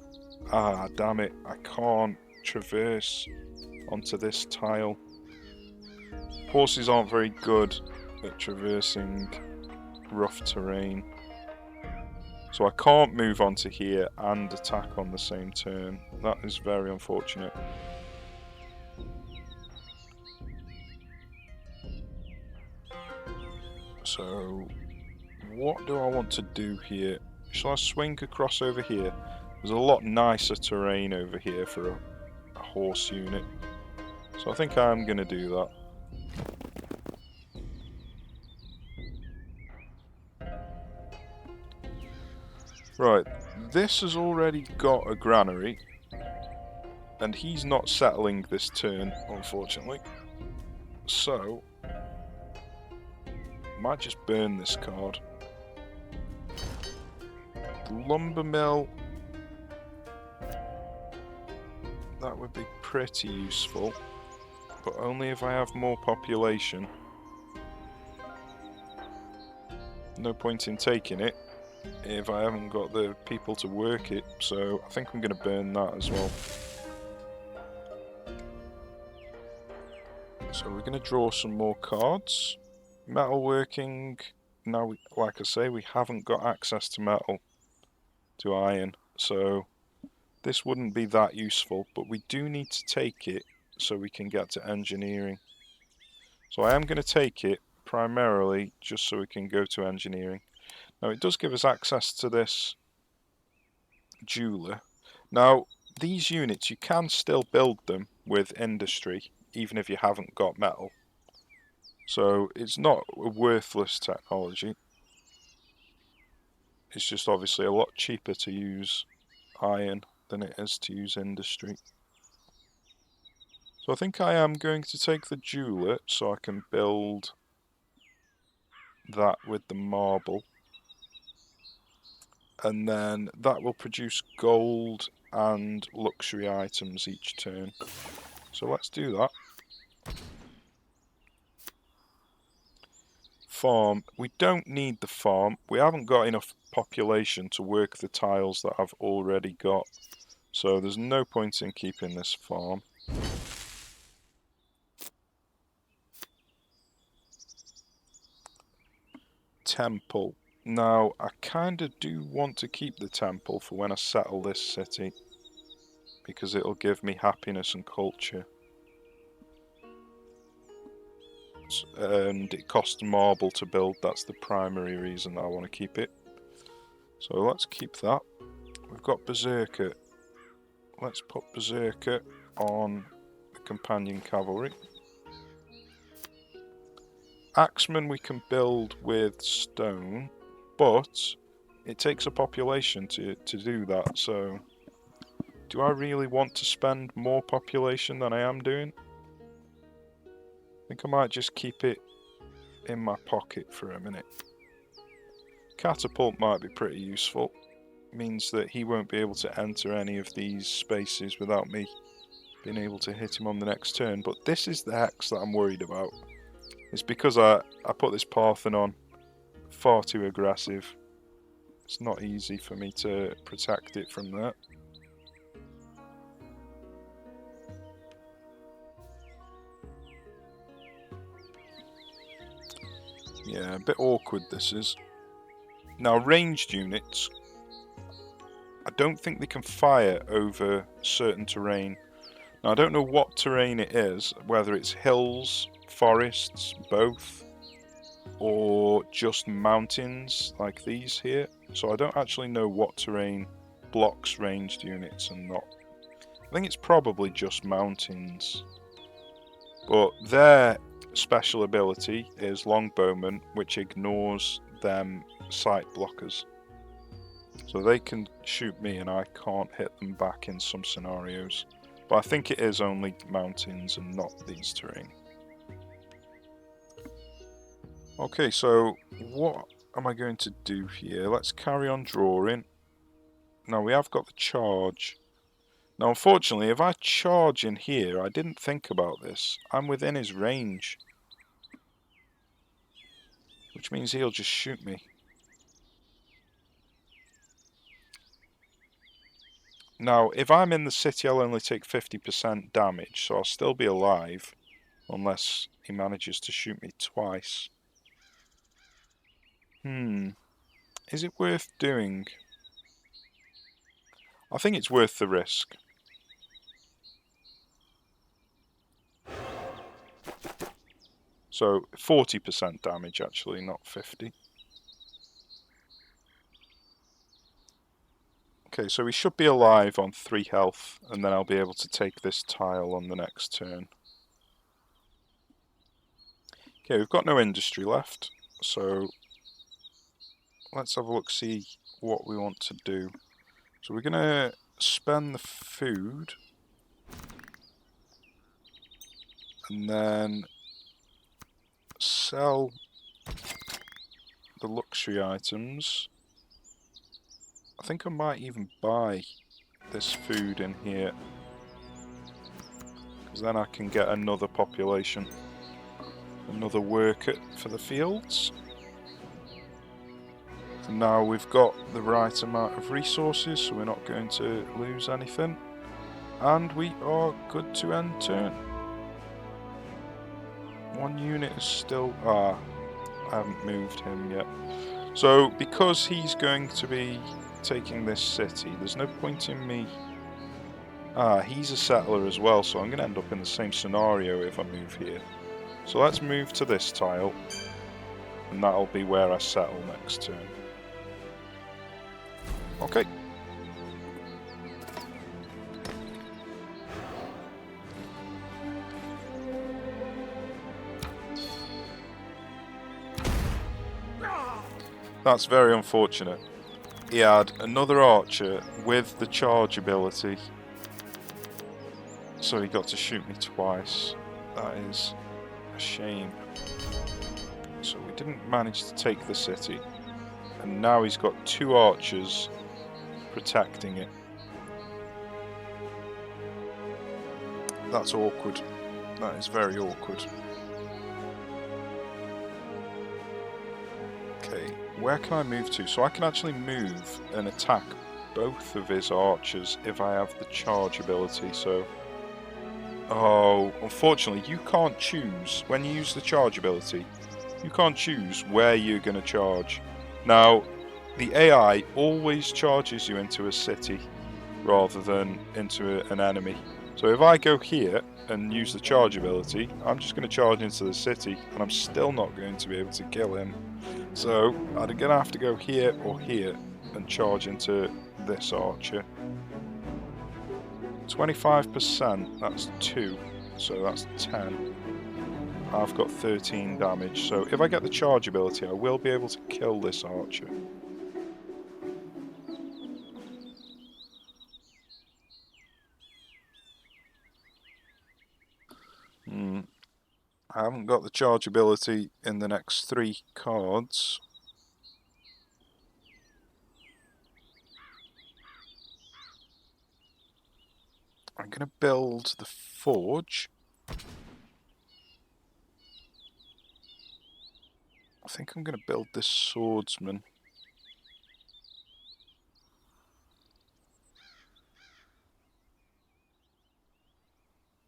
Ah, damn it, I can't traverse onto this tile. Horses aren't very good at traversing rough terrain. So I can't move onto here and attack on the same turn. That is very unfortunate. So, what do I want to do here? Shall I swing across over here? There's a lot nicer terrain over here for a horse unit. So I think I'm going to do that. Right, this has already got a granary, and he's not settling this turn, unfortunately. So, might just burn this card. The lumber mill, that would be pretty useful, but only if I have more population. No point in taking it if I haven't got the people to work it, so I think I'm going to burn that as well. So we're going to draw some more cards. Metalworking, now, like I say, we haven't got access to metal, to iron, so this wouldn't be that useful, but we do need to take it so we can get to engineering. So I am going to take it primarily just so we can go to engineering. Now it does give us access to this jeweler. Now these units, you can still build them with industry even if you haven't got metal. So it's not a worthless technology. It's just obviously a lot cheaper to use iron than it is to use industry. So I think I am going to take the jeweler so I can build that with the marble. And then that will produce gold and luxury items each turn. So let's do that. Farm. We don't need the farm. We haven't got enough population to work the tiles that I've already got. So there's no point in keeping this farm. Temple. Now, I kind of do want to keep the temple for when I settle this city, because it'll give me happiness and culture. And it costs marble to build, that's the primary reason that I want to keep it. So let's keep that. We've got Berserker. Let's put Berserker on the companion cavalry. Axeman we can build with stone, but it takes a population to do that, so do I really want to spend more population than I am doing? I think I might just keep it in my pocket for a minute. Catapult might be pretty useful. Means that he won't be able to enter any of these spaces without me being able to hit him on the next turn. But this is the hex that I'm worried about. It's because I put this Parthenon far too aggressive. It's not easy for me to protect it from that. Yeah, a bit awkward this is. Now ranged units, I don't think they can fire over certain terrain. Now I don't know what terrain it is, whether it's hills, forests, both, or just mountains like these here. So I don't actually know what terrain blocks ranged units and not. I think it's probably just mountains. But their special ability is Longbowman, which ignores them sight blockers. So they can shoot me and I can't hit them back in some scenarios. But I think it is only mountains and not these terrain. Okay, so what am I going to do here? Let's carry on drawing. Now we have got the charge. Now unfortunately, if I charge in here, I didn't think about this. I'm within his range. Which means he'll just shoot me. Now, if I'm in the city, I'll only take 50% damage, so I'll still be alive. Unless he manages to shoot me twice. Is it worth doing? I think it's worth the risk. So 40% damage actually, not 50. Okay, so we should be alive on 3 health, and then I'll be able to take this tile on the next turn. Okay, we've got no industry left, so let's have a look, see what we want to do. So we're going to spend the food and then sell the luxury items. I think I might even buy this food in here, because then I can get another population, another worker for the fields. And now we've got the right amount of resources, so we're not going to lose anything. And we are good to end turn. One unit is still... I haven't moved him yet. So, because he's going to be taking this city, there's no point in me... he's a settler as well, so I'm going to end up in the same scenario if I move here. So let's move to this tile, and that'll be where I settle next turn. Okay. That's very unfortunate. He had another archer with the charge ability, so he got to shoot me twice. That is a shame. So we didn't manage to take the city, and now he's got two archers protecting it. That's awkward. That is very awkward. Okay, where can I move to? So I can actually move and attack both of his archers if I have the charge ability, so... Oh, unfortunately you can't choose, when you use the charge ability, you can't choose where you're going to charge. Now, the AI always charges you into a city rather than into an enemy. So if I go here and use the charge ability, I'm just going to charge into the city, and I'm still not going to be able to kill him. So I'm going to have to go here or here and charge into this archer. 25%, that's 2, so that's 10. I've got 13 damage, so if I get the charge ability, I will be able to kill this archer. I haven't got the charge ability in the next 3 cards. I'm going to build the forge. I think I'm going to build this swordsman.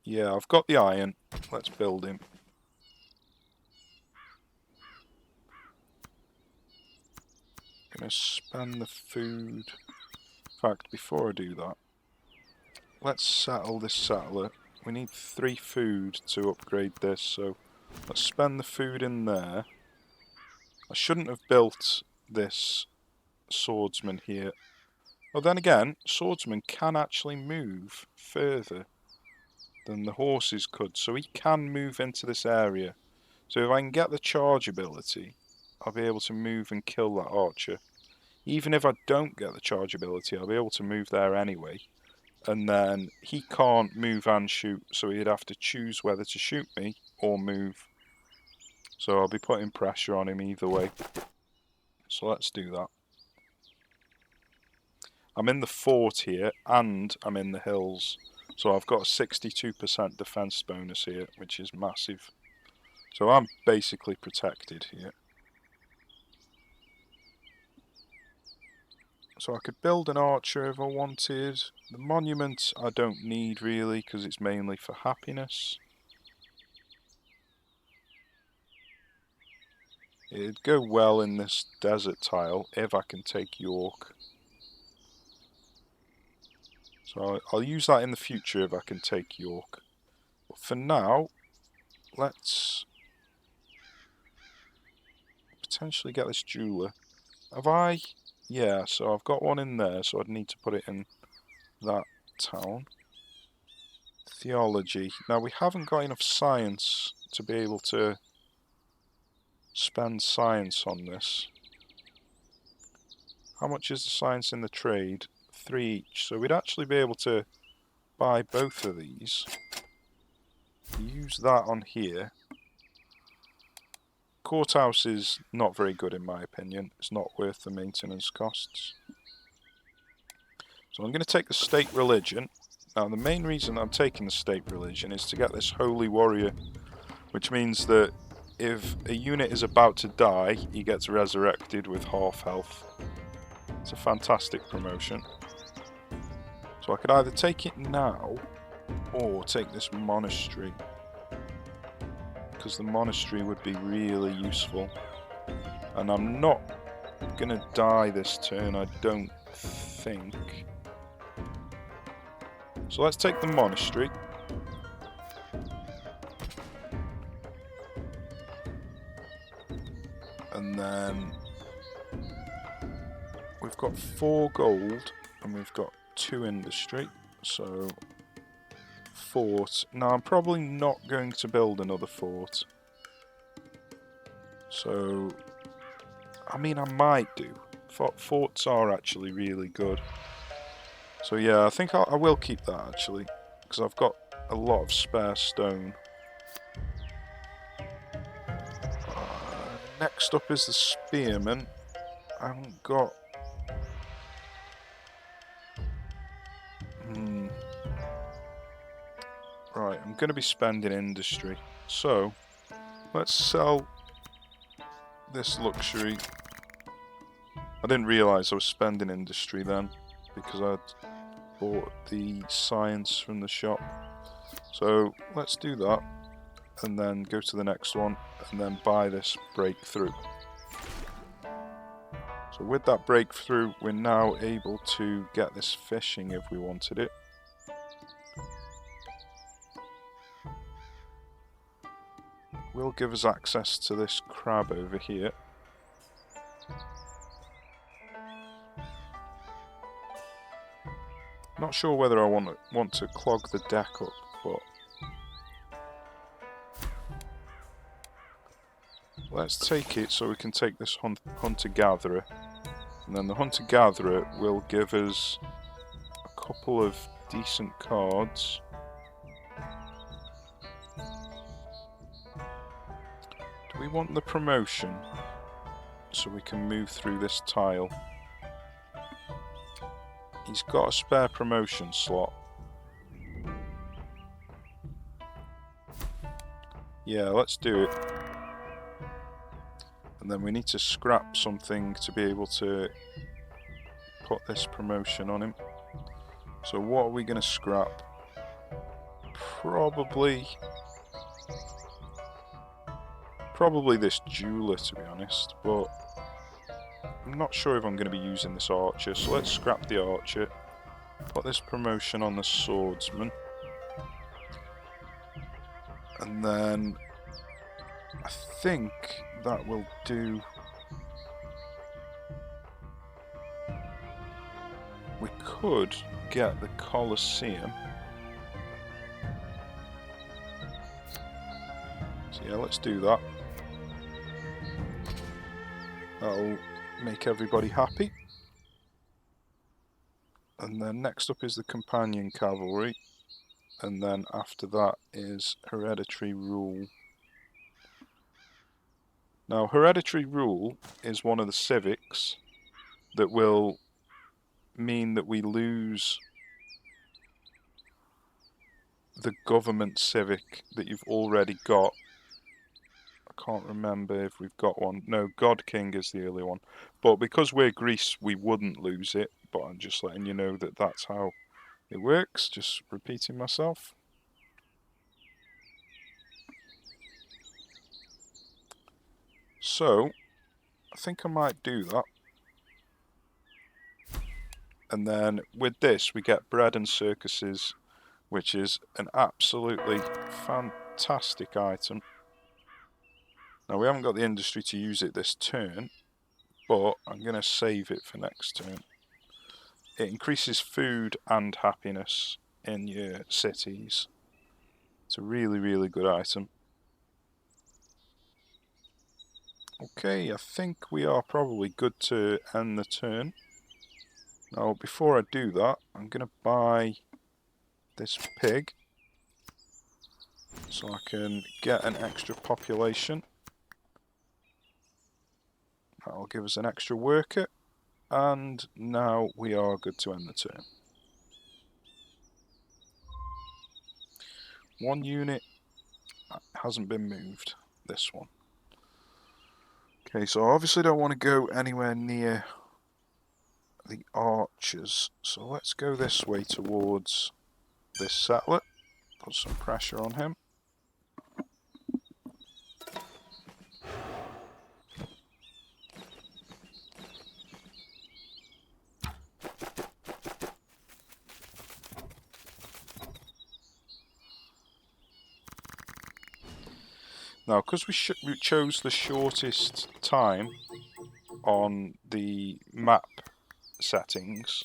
Yeah, I've got the iron. Let's build him. I'm going to spend the food. In fact, before I do that, let's settle this settler. We need 3 food to upgrade this, so let's spend the food in there. I shouldn't have built this swordsman here. Well, then again, swordsman can actually move further than the horses could, so he can move into this area. So if I can get the charge ability, I'll be able to move and kill that archer. Even if I don't get the charge ability, I'll be able to move there anyway. And then he can't move and shoot, so he'd have to choose whether to shoot me or move. So I'll be putting pressure on him either way. So let's do that. I'm in the fort here, and I'm in the hills. So I've got a 62% defense bonus here, which is massive. So I'm basically protected here. So I could build an archer if I wanted. The monument I don't need really, because it's mainly for happiness. It'd go well in this desert tile if I can take York. So I'll use that in the future if I can take York. But for now, let's potentially get this jeweler. Have I? Yeah, so I've got one in there, so I'd need to put it in that town. Theology. Now we haven't got enough science to be able to spend science on this. How much is the science in the trade? 3 each. So we'd actually be able to buy both of these. Use that on here. Courthouse is not very good in my opinion. It's not worth the maintenance costs. So I'm going to take the state religion. Now the main reason I'm taking the state religion is to get this holy warrior, which means that if a unit is about to die, he gets resurrected with half health. It's a fantastic promotion. So I could either take it now or take this monastery, because the monastery would be really useful. And I'm not going to die this turn, I don't think. So let's take the monastery. And then we've got 4 gold and we've got 2 industry. So fort. Now I'm probably not going to build another fort. So I mean I might do. Forts are actually really good. So yeah, I think I will keep that actually, because I've got a lot of spare stone. Next up is the spearman. I haven't got... Right, I'm going to be spending industry. So, let's sell this luxury. I didn't realise I was spending industry then, because I'd bought the science from the shop. So, let's do that, and then go to the next one, and then buy this breakthrough. So with that breakthrough, we're now able to get this fishing if we wanted it. Will give us access to this crab over here. Not sure whether I want to clog the deck up, but let's take it so we can take this hunter-gatherer. And then the hunter-gatherer will give us a couple of decent cards. Do we want the promotion so we can move through this tile? He's got a spare promotion slot. Yeah, let's do it. And then we need to scrap something to be able to put this promotion on him. So what are we going to scrap? Probably this jeweler, to be honest, but I'm not sure if I'm going to be using this archer, so let's scrap the archer, put this promotion on the swordsman, and then I think that will do. We could get the Colosseum. So yeah, let's do that. That'll make everybody happy. And then next up is the companion cavalry, and then after that is hereditary rule. Now hereditary rule is one of the civics that will mean that we lose the government civic that you've already got. I can't remember if we've got one. No, God King is the early one. But because we're Greece, we wouldn't lose it. But I'm just letting you know that that's how it works. Just repeating myself. So, I think I might do that. And then with this, we get bread and circuses, which is an absolutely fantastic item. Now, we haven't got the industry to use it this turn, but I'm going to save it for next turn. It increases food and happiness in your cities. It's a really, really good item. Okay, I think we are probably good to end the turn. Now, before I do that, I'm going to buy this pig so I can get an extra population. That'll give us an extra worker, and now we are good to end the turn. One unit hasn't been moved, this one. Okay, so I obviously don't want to go anywhere near the archers, so let's go this way towards this settler, put some pressure on him. Now, because we chose the shortest time on the map settings,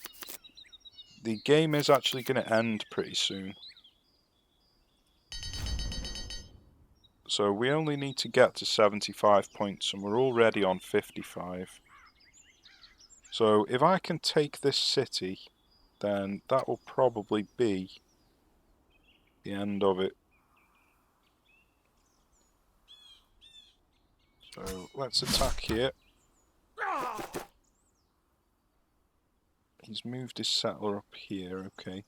the game is actually going to end pretty soon. So we only need to get to 75 points and we're already on 55. So if I can take this city, then that will probably be the end of it. So let's attack here. He's moved his settler up here, okay.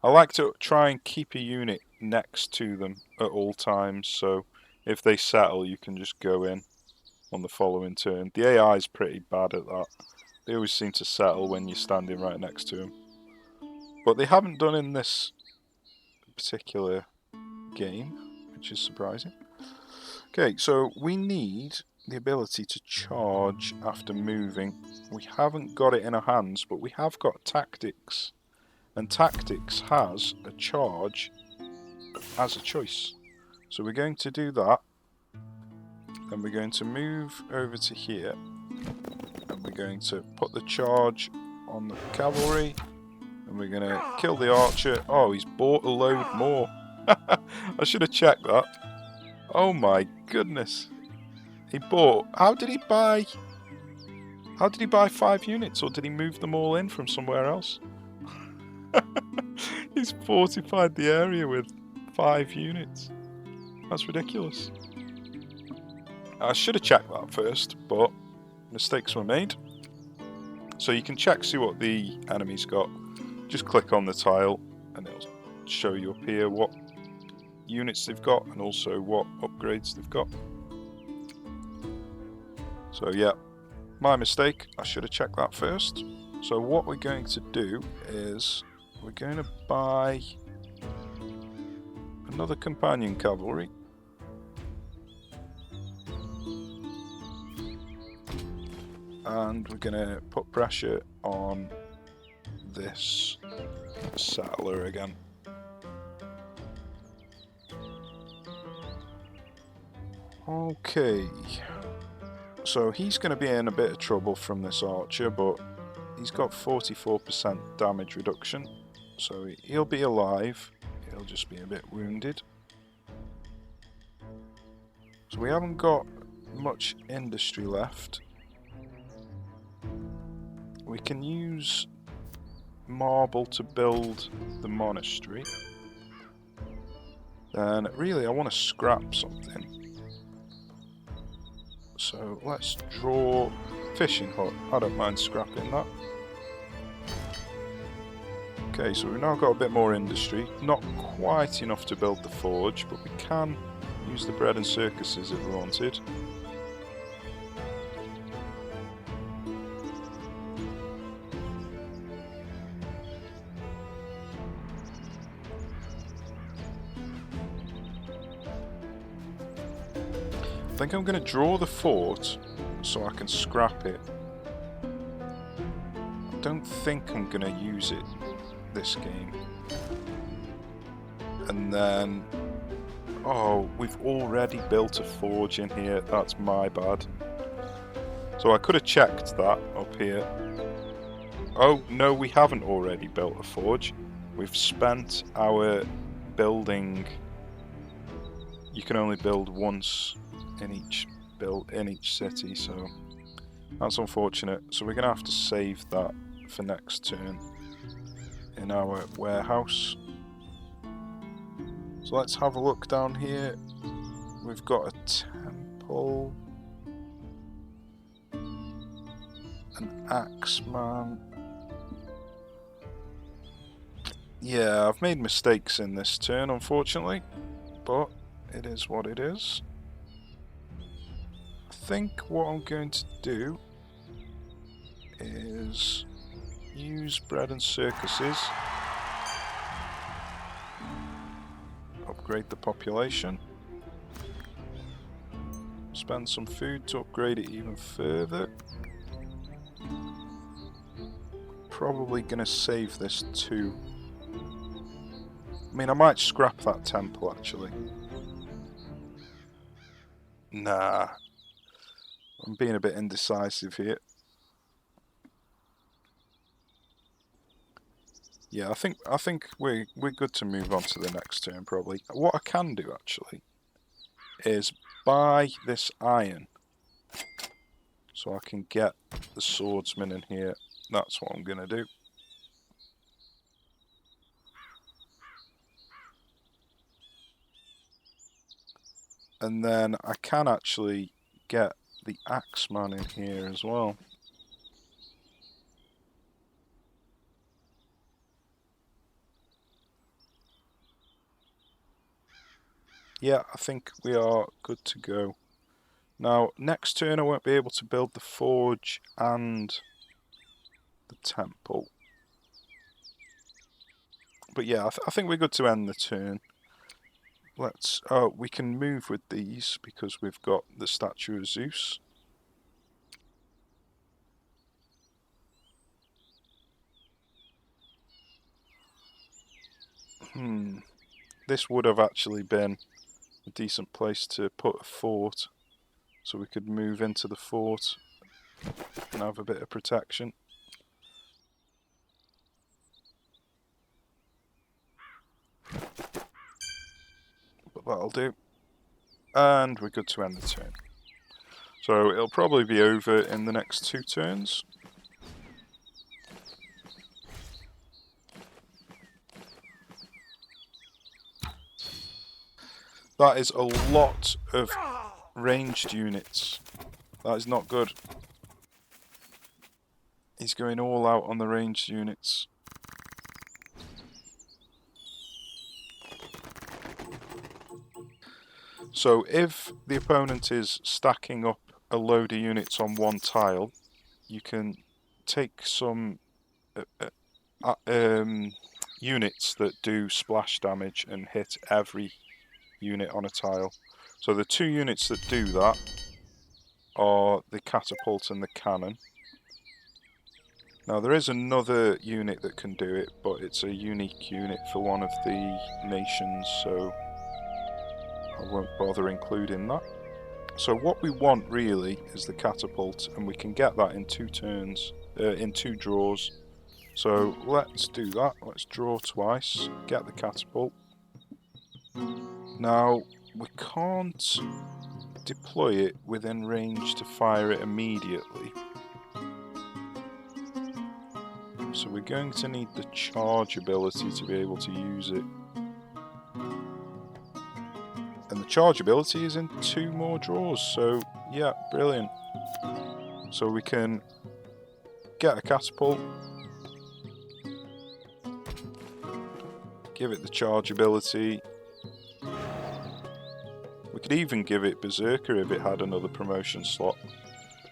I like to try and keep a unit next to them at all times, so if they settle you can just go in on the following turn. The AI is pretty bad at that. They always seem to settle when you're standing right next to them. But they haven't done in this particular game, which is surprising. Okay, so we need the ability to charge after moving. We haven't got it in our hands, but we have got tactics. And tactics has a charge as a choice. So we're going to do that. Then we're going to move over to here. And we're going to put the charge on the cavalry. And we're going to kill the archer. Oh, he's bought a load more. I should have checked that. Oh my goodness. He bought... How did he buy 5 units? Or did he move them all in from somewhere else? He's fortified the area with 5 units. That's ridiculous. I should have checked that first, but mistakes were made. So you can check, see what the enemy's got. Just click on the tile and it'll show you up here what units they've got and also what upgrades they've got. So yeah, my mistake. I should have checked that first. So what we're going to do is we're going to buy another companion cavalry. And we're going to put pressure on this settler again. Okay. So he's going to be in a bit of trouble from this archer, but he's got 44% damage reduction. So he'll be alive. He'll just be a bit wounded. So we haven't got much industry left. We can use marble to build the monastery. Then really I want to scrap something. So let's draw fishing hut. I don't mind scrapping that. Okay, so we've now got a bit more industry. Not quite enough to build the forge, but we can use the bread and circuses if we wanted. I think I'm going to draw the fort so I can scrap it. I don't think I'm going to use it this game. And then... Oh, we've already built a forge in here. That's my bad. So I could have checked that up here. Oh, no, we haven't already built a forge. We've spent our building... You can only build once in each built in each city, so that's unfortunate. So we're going to have to save that for next turn in our warehouse. So let's have a look down here. We've got a temple, an axeman. Yeah, I've made mistakes in this turn, unfortunately, but it is what it is. I think what I'm going to do is use bread and circuses, upgrade the population, spend some food to upgrade it even further. Probably going to save this too. I mean, I might scrap that temple actually. Nah, I'm being a bit indecisive here. Yeah, I think we're good to move on to the next turn probably. What I can do actually is buy this iron so I can get the swordsman in here. That's what I'm gonna do. And then I can actually get the axeman in here as well. Yeah, I think we are good to go. Now, next turn I won't be able to build the forge and the temple. But yeah, I think we're good to end the turn. Let's. We can move with these because we've got the statue of Zeus. This would have actually been a decent place to put a fort, so we could move into the fort and have a bit of protection. But that'll do. And we're good to end the turn. So it'll probably be over in the next 2 turns. That is a lot of ranged units. That is not good. He's going all out on the ranged units. So if the opponent is stacking up a load of units on one tile, you can take some units that do splash damage and hit every unit on a tile. So the 2 units that do that are the catapult and the cannon. Now there is another unit that can do it, but it's a unique unit for one of the nations, so I won't bother including that. So what we want really is the catapult, and we can get that in 2 turns, in 2 draws. So let's do that. Let's draw twice, get the catapult. Now we can't deploy it within range to fire it immediately. So we're going to need the charge ability to be able to use it. And the charge ability is in 2 more draws, so yeah, brilliant. So we can get a catapult, give it the charge ability. We could even give it Berserker if it had another promotion slot.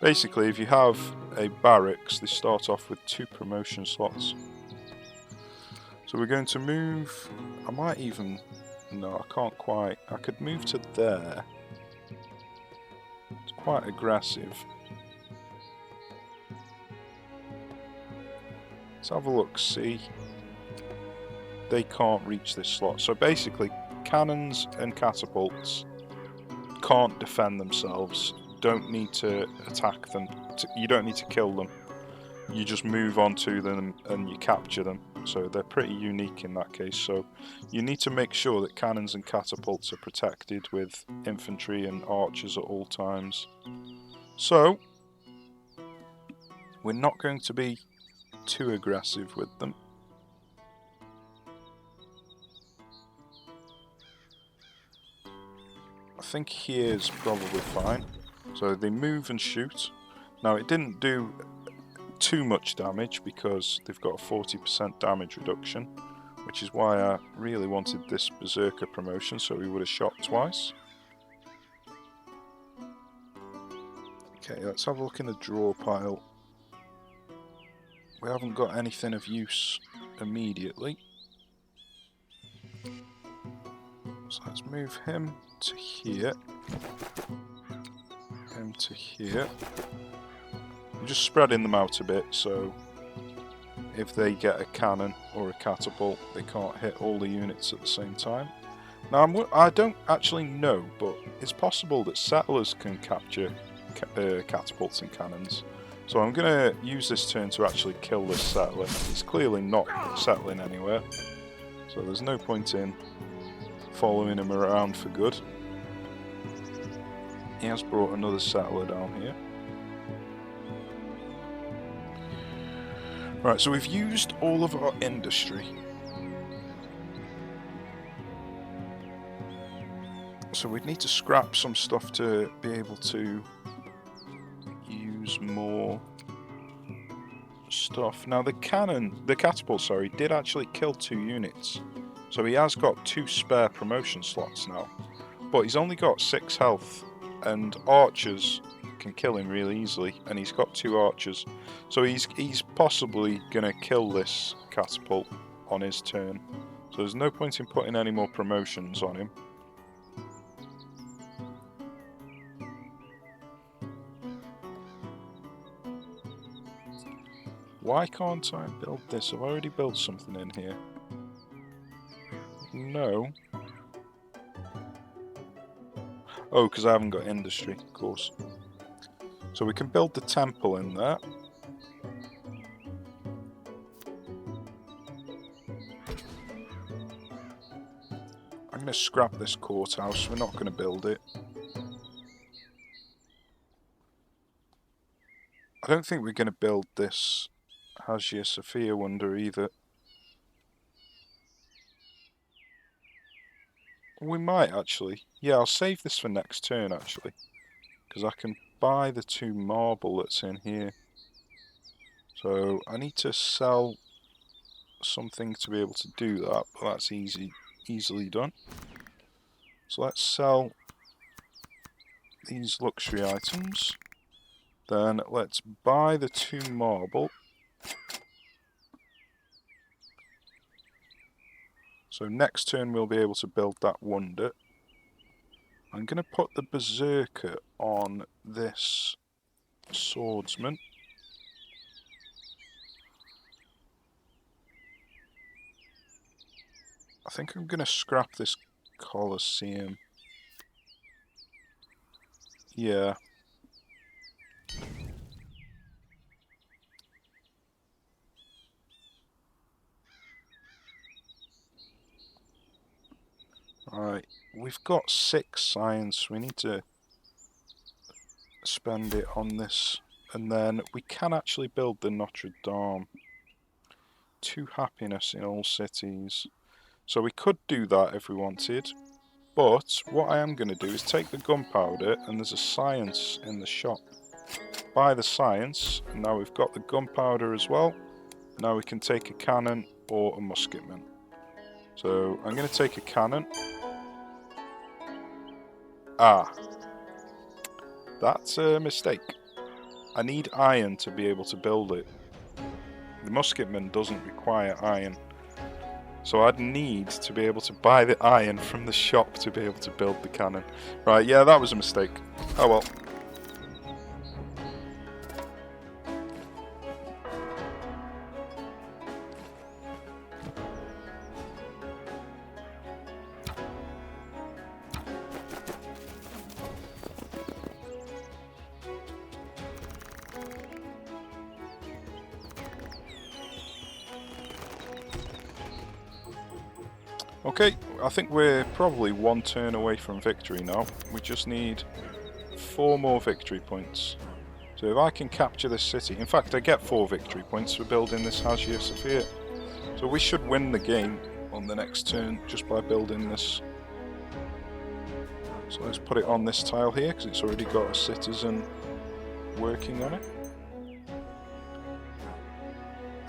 Basically, if you have a barracks, they start off with 2 promotion slots. So we're going to move. I might even. No, I can't quite. I could move to there. It's quite aggressive. Let's have a look, see. They can't reach this slot. So basically, cannons and catapults can't defend themselves. Don't need to attack them. You don't need to kill them. You just move on to them and you capture them. so they're pretty unique in that case. So you need to make sure that cannons and catapults are protected with infantry and archers at all times. So we're not going to be too aggressive with them. I think here's probably fine. So they move and shoot. Now it didn't do too much damage because they've got a 40% damage reduction, which is why I really wanted this Berserker promotion, so he would have shot twice. Okay, let's have a look in the draw pile. We haven't got anything of use immediately. So let's move him to here. Him to here. I'm just spreading them out a bit, so if they get a cannon or a catapult, they can't hit all the units at the same time. Now, I don't actually know, but it's possible that settlers can capture catapults and cannons. So I'm going to use this turn to actually kill this settler. He's clearly not settling anywhere, so there's no point in following him around for good. He has brought another settler down here. Right, so we've used all of our industry. So we'd need to scrap some stuff to be able to use more stuff. Now the catapult, sorry, did actually kill 2 units. So he has got 2 spare promotion slots now. But he's only got 6 health, and archers can kill him really easily, and he's got 2 archers. So he's possibly going to kill this catapult on his turn. So there's no point in putting any more promotions on him. Why can't I build this? I've already built something in here. No. Oh, because I haven't got industry, of course. So we can build the temple in there. I'm going to scrap this courthouse. We're not going to build it. I don't think we're going to build this Hagia Sophia wonder either. We might actually. Yeah, I'll save this for next turn actually, because I can buy the 2 marble that's in here. So I need to sell something to be able to do that, but that's easily done. So let's sell these luxury items. Then let's buy the 2 marble. So next turn we'll be able to build that wonder. I'm going to put the Berserker on this swordsman. I think I'm going to scrap this Colosseum. Yeah. Right, we've got 6 science. We need to spend it on this. And then we can actually build the Notre Dame. 2 happiness in all cities. So we could do that if we wanted. But what I am going to do is take the gunpowder, and there's a science in the shop. Buy the science, and now we've got the gunpowder as well. Now we can take a cannon or a musketman. So I'm going to take a cannon. Ah, that's a mistake. I need iron to be able to build it. The musketman doesn't require iron. So I'd need to be able to buy the iron from the shop to be able to build the cannon. Right, yeah, that was a mistake. Oh well. Okay, I think we're probably one turn away from victory now. We just need 4 more victory points. So if I can capture this city, in fact I get 4 victory points for building this Hagia Sophia. So we should win the game on the next turn just by building this. So let's put it on this tile here because it's already got a citizen working on it.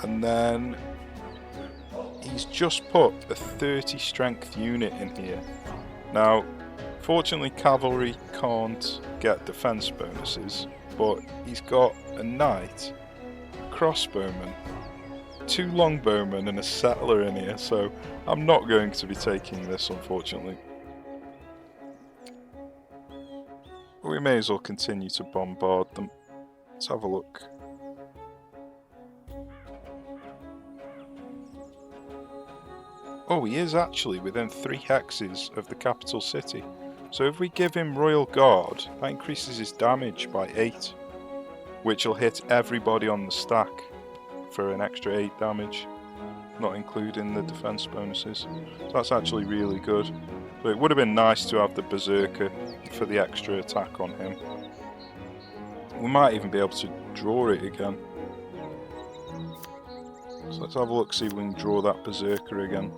And then he's just put a 30 strength unit in here. Now, fortunately cavalry can't get defense bonuses, but he's got a knight, a crossbowman, 2 longbowmen and a settler in here, so I'm not going to be taking this, unfortunately. But we may as well continue to bombard them. Let's have a look. Oh, he is actually within 3 hexes of the capital city. So if we give him Royal Guard, that increases his damage by 8, which will hit everybody on the stack for an extra 8 damage, not including the defense bonuses. So that's actually really good. So it would have been nice to have the Berserker for the extra attack on him. We might even be able to draw it again. So let's have a look, see if we can draw that Berserker again.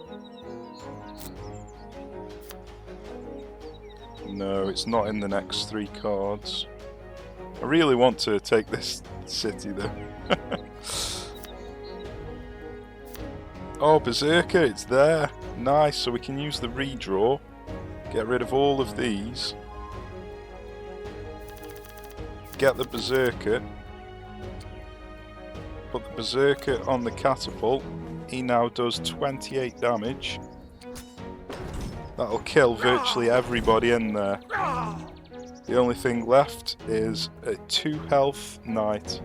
No, it's not in the next 3 cards. I really want to take this city though. Oh, Berserker, it's there. Nice, so we can use the redraw. Get rid of all of these. Get the Berserker. Put the Berserker on the catapult. He now does 28 damage. That'll kill virtually everybody in there. The only thing left is a 2 health knight.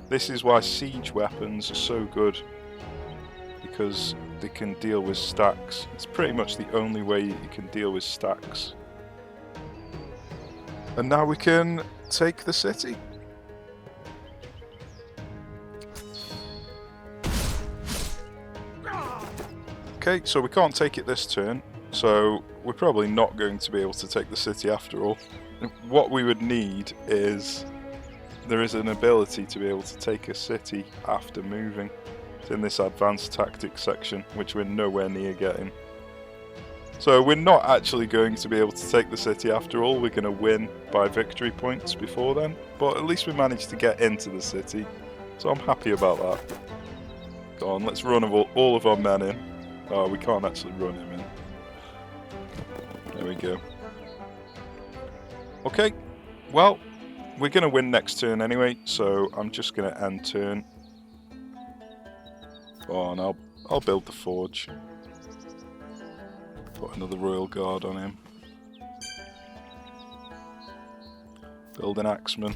This is why siege weapons are so good, because they can deal with stacks. It's pretty much the only way you can deal with stacks. And now we can take the city. Okay, so we can't take it this turn. So we're probably not going to be able to take the city after all. What we would need is, there is an ability to be able to take a city after moving. It's in this advanced tactics section, which we're nowhere near getting. So we're not actually going to be able to take the city after all. We're going to win by victory points before then. But at least we managed to get into the city. So I'm happy about that. Go on, let's run all of our men in. Oh, we can't actually run him in. There we go. Okay, well, we're going to win next turn anyway, so I'm just going to end turn. Oh, and I'll build the forge. Put another Royal Guard on him. Build an Axeman.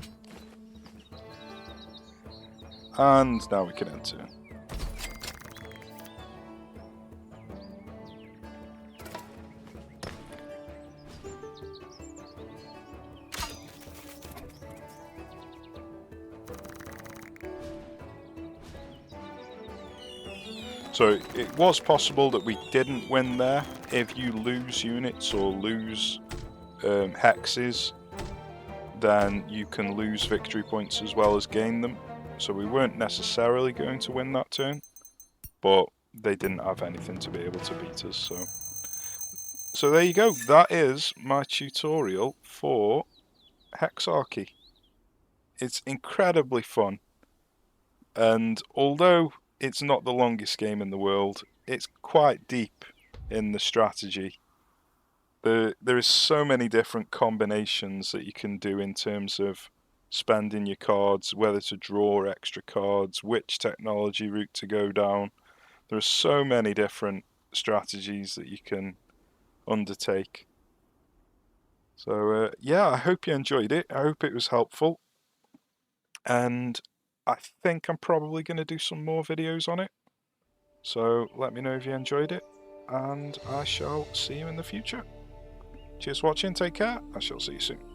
And now we can end turn. So it was possible that we didn't win there. If you lose units or lose hexes, then you can lose victory points as well as gain them. So we weren't necessarily going to win that turn, but they didn't have anything to be able to beat us. So there you go. That is my tutorial for Hexarchy. It's incredibly fun, and although it's not the longest game in the world, it's quite deep in the strategy. There is so many different combinations that you can do in terms of spending your cards, whether to draw extra cards, which technology route to go down. There are so many different strategies that you can undertake. So yeah, I hope you enjoyed it. I hope it was helpful. And I think I'm probably going to do some more videos on it. So let me know if you enjoyed it, and I shall see you in the future. Cheers for watching, take care, I shall see you soon.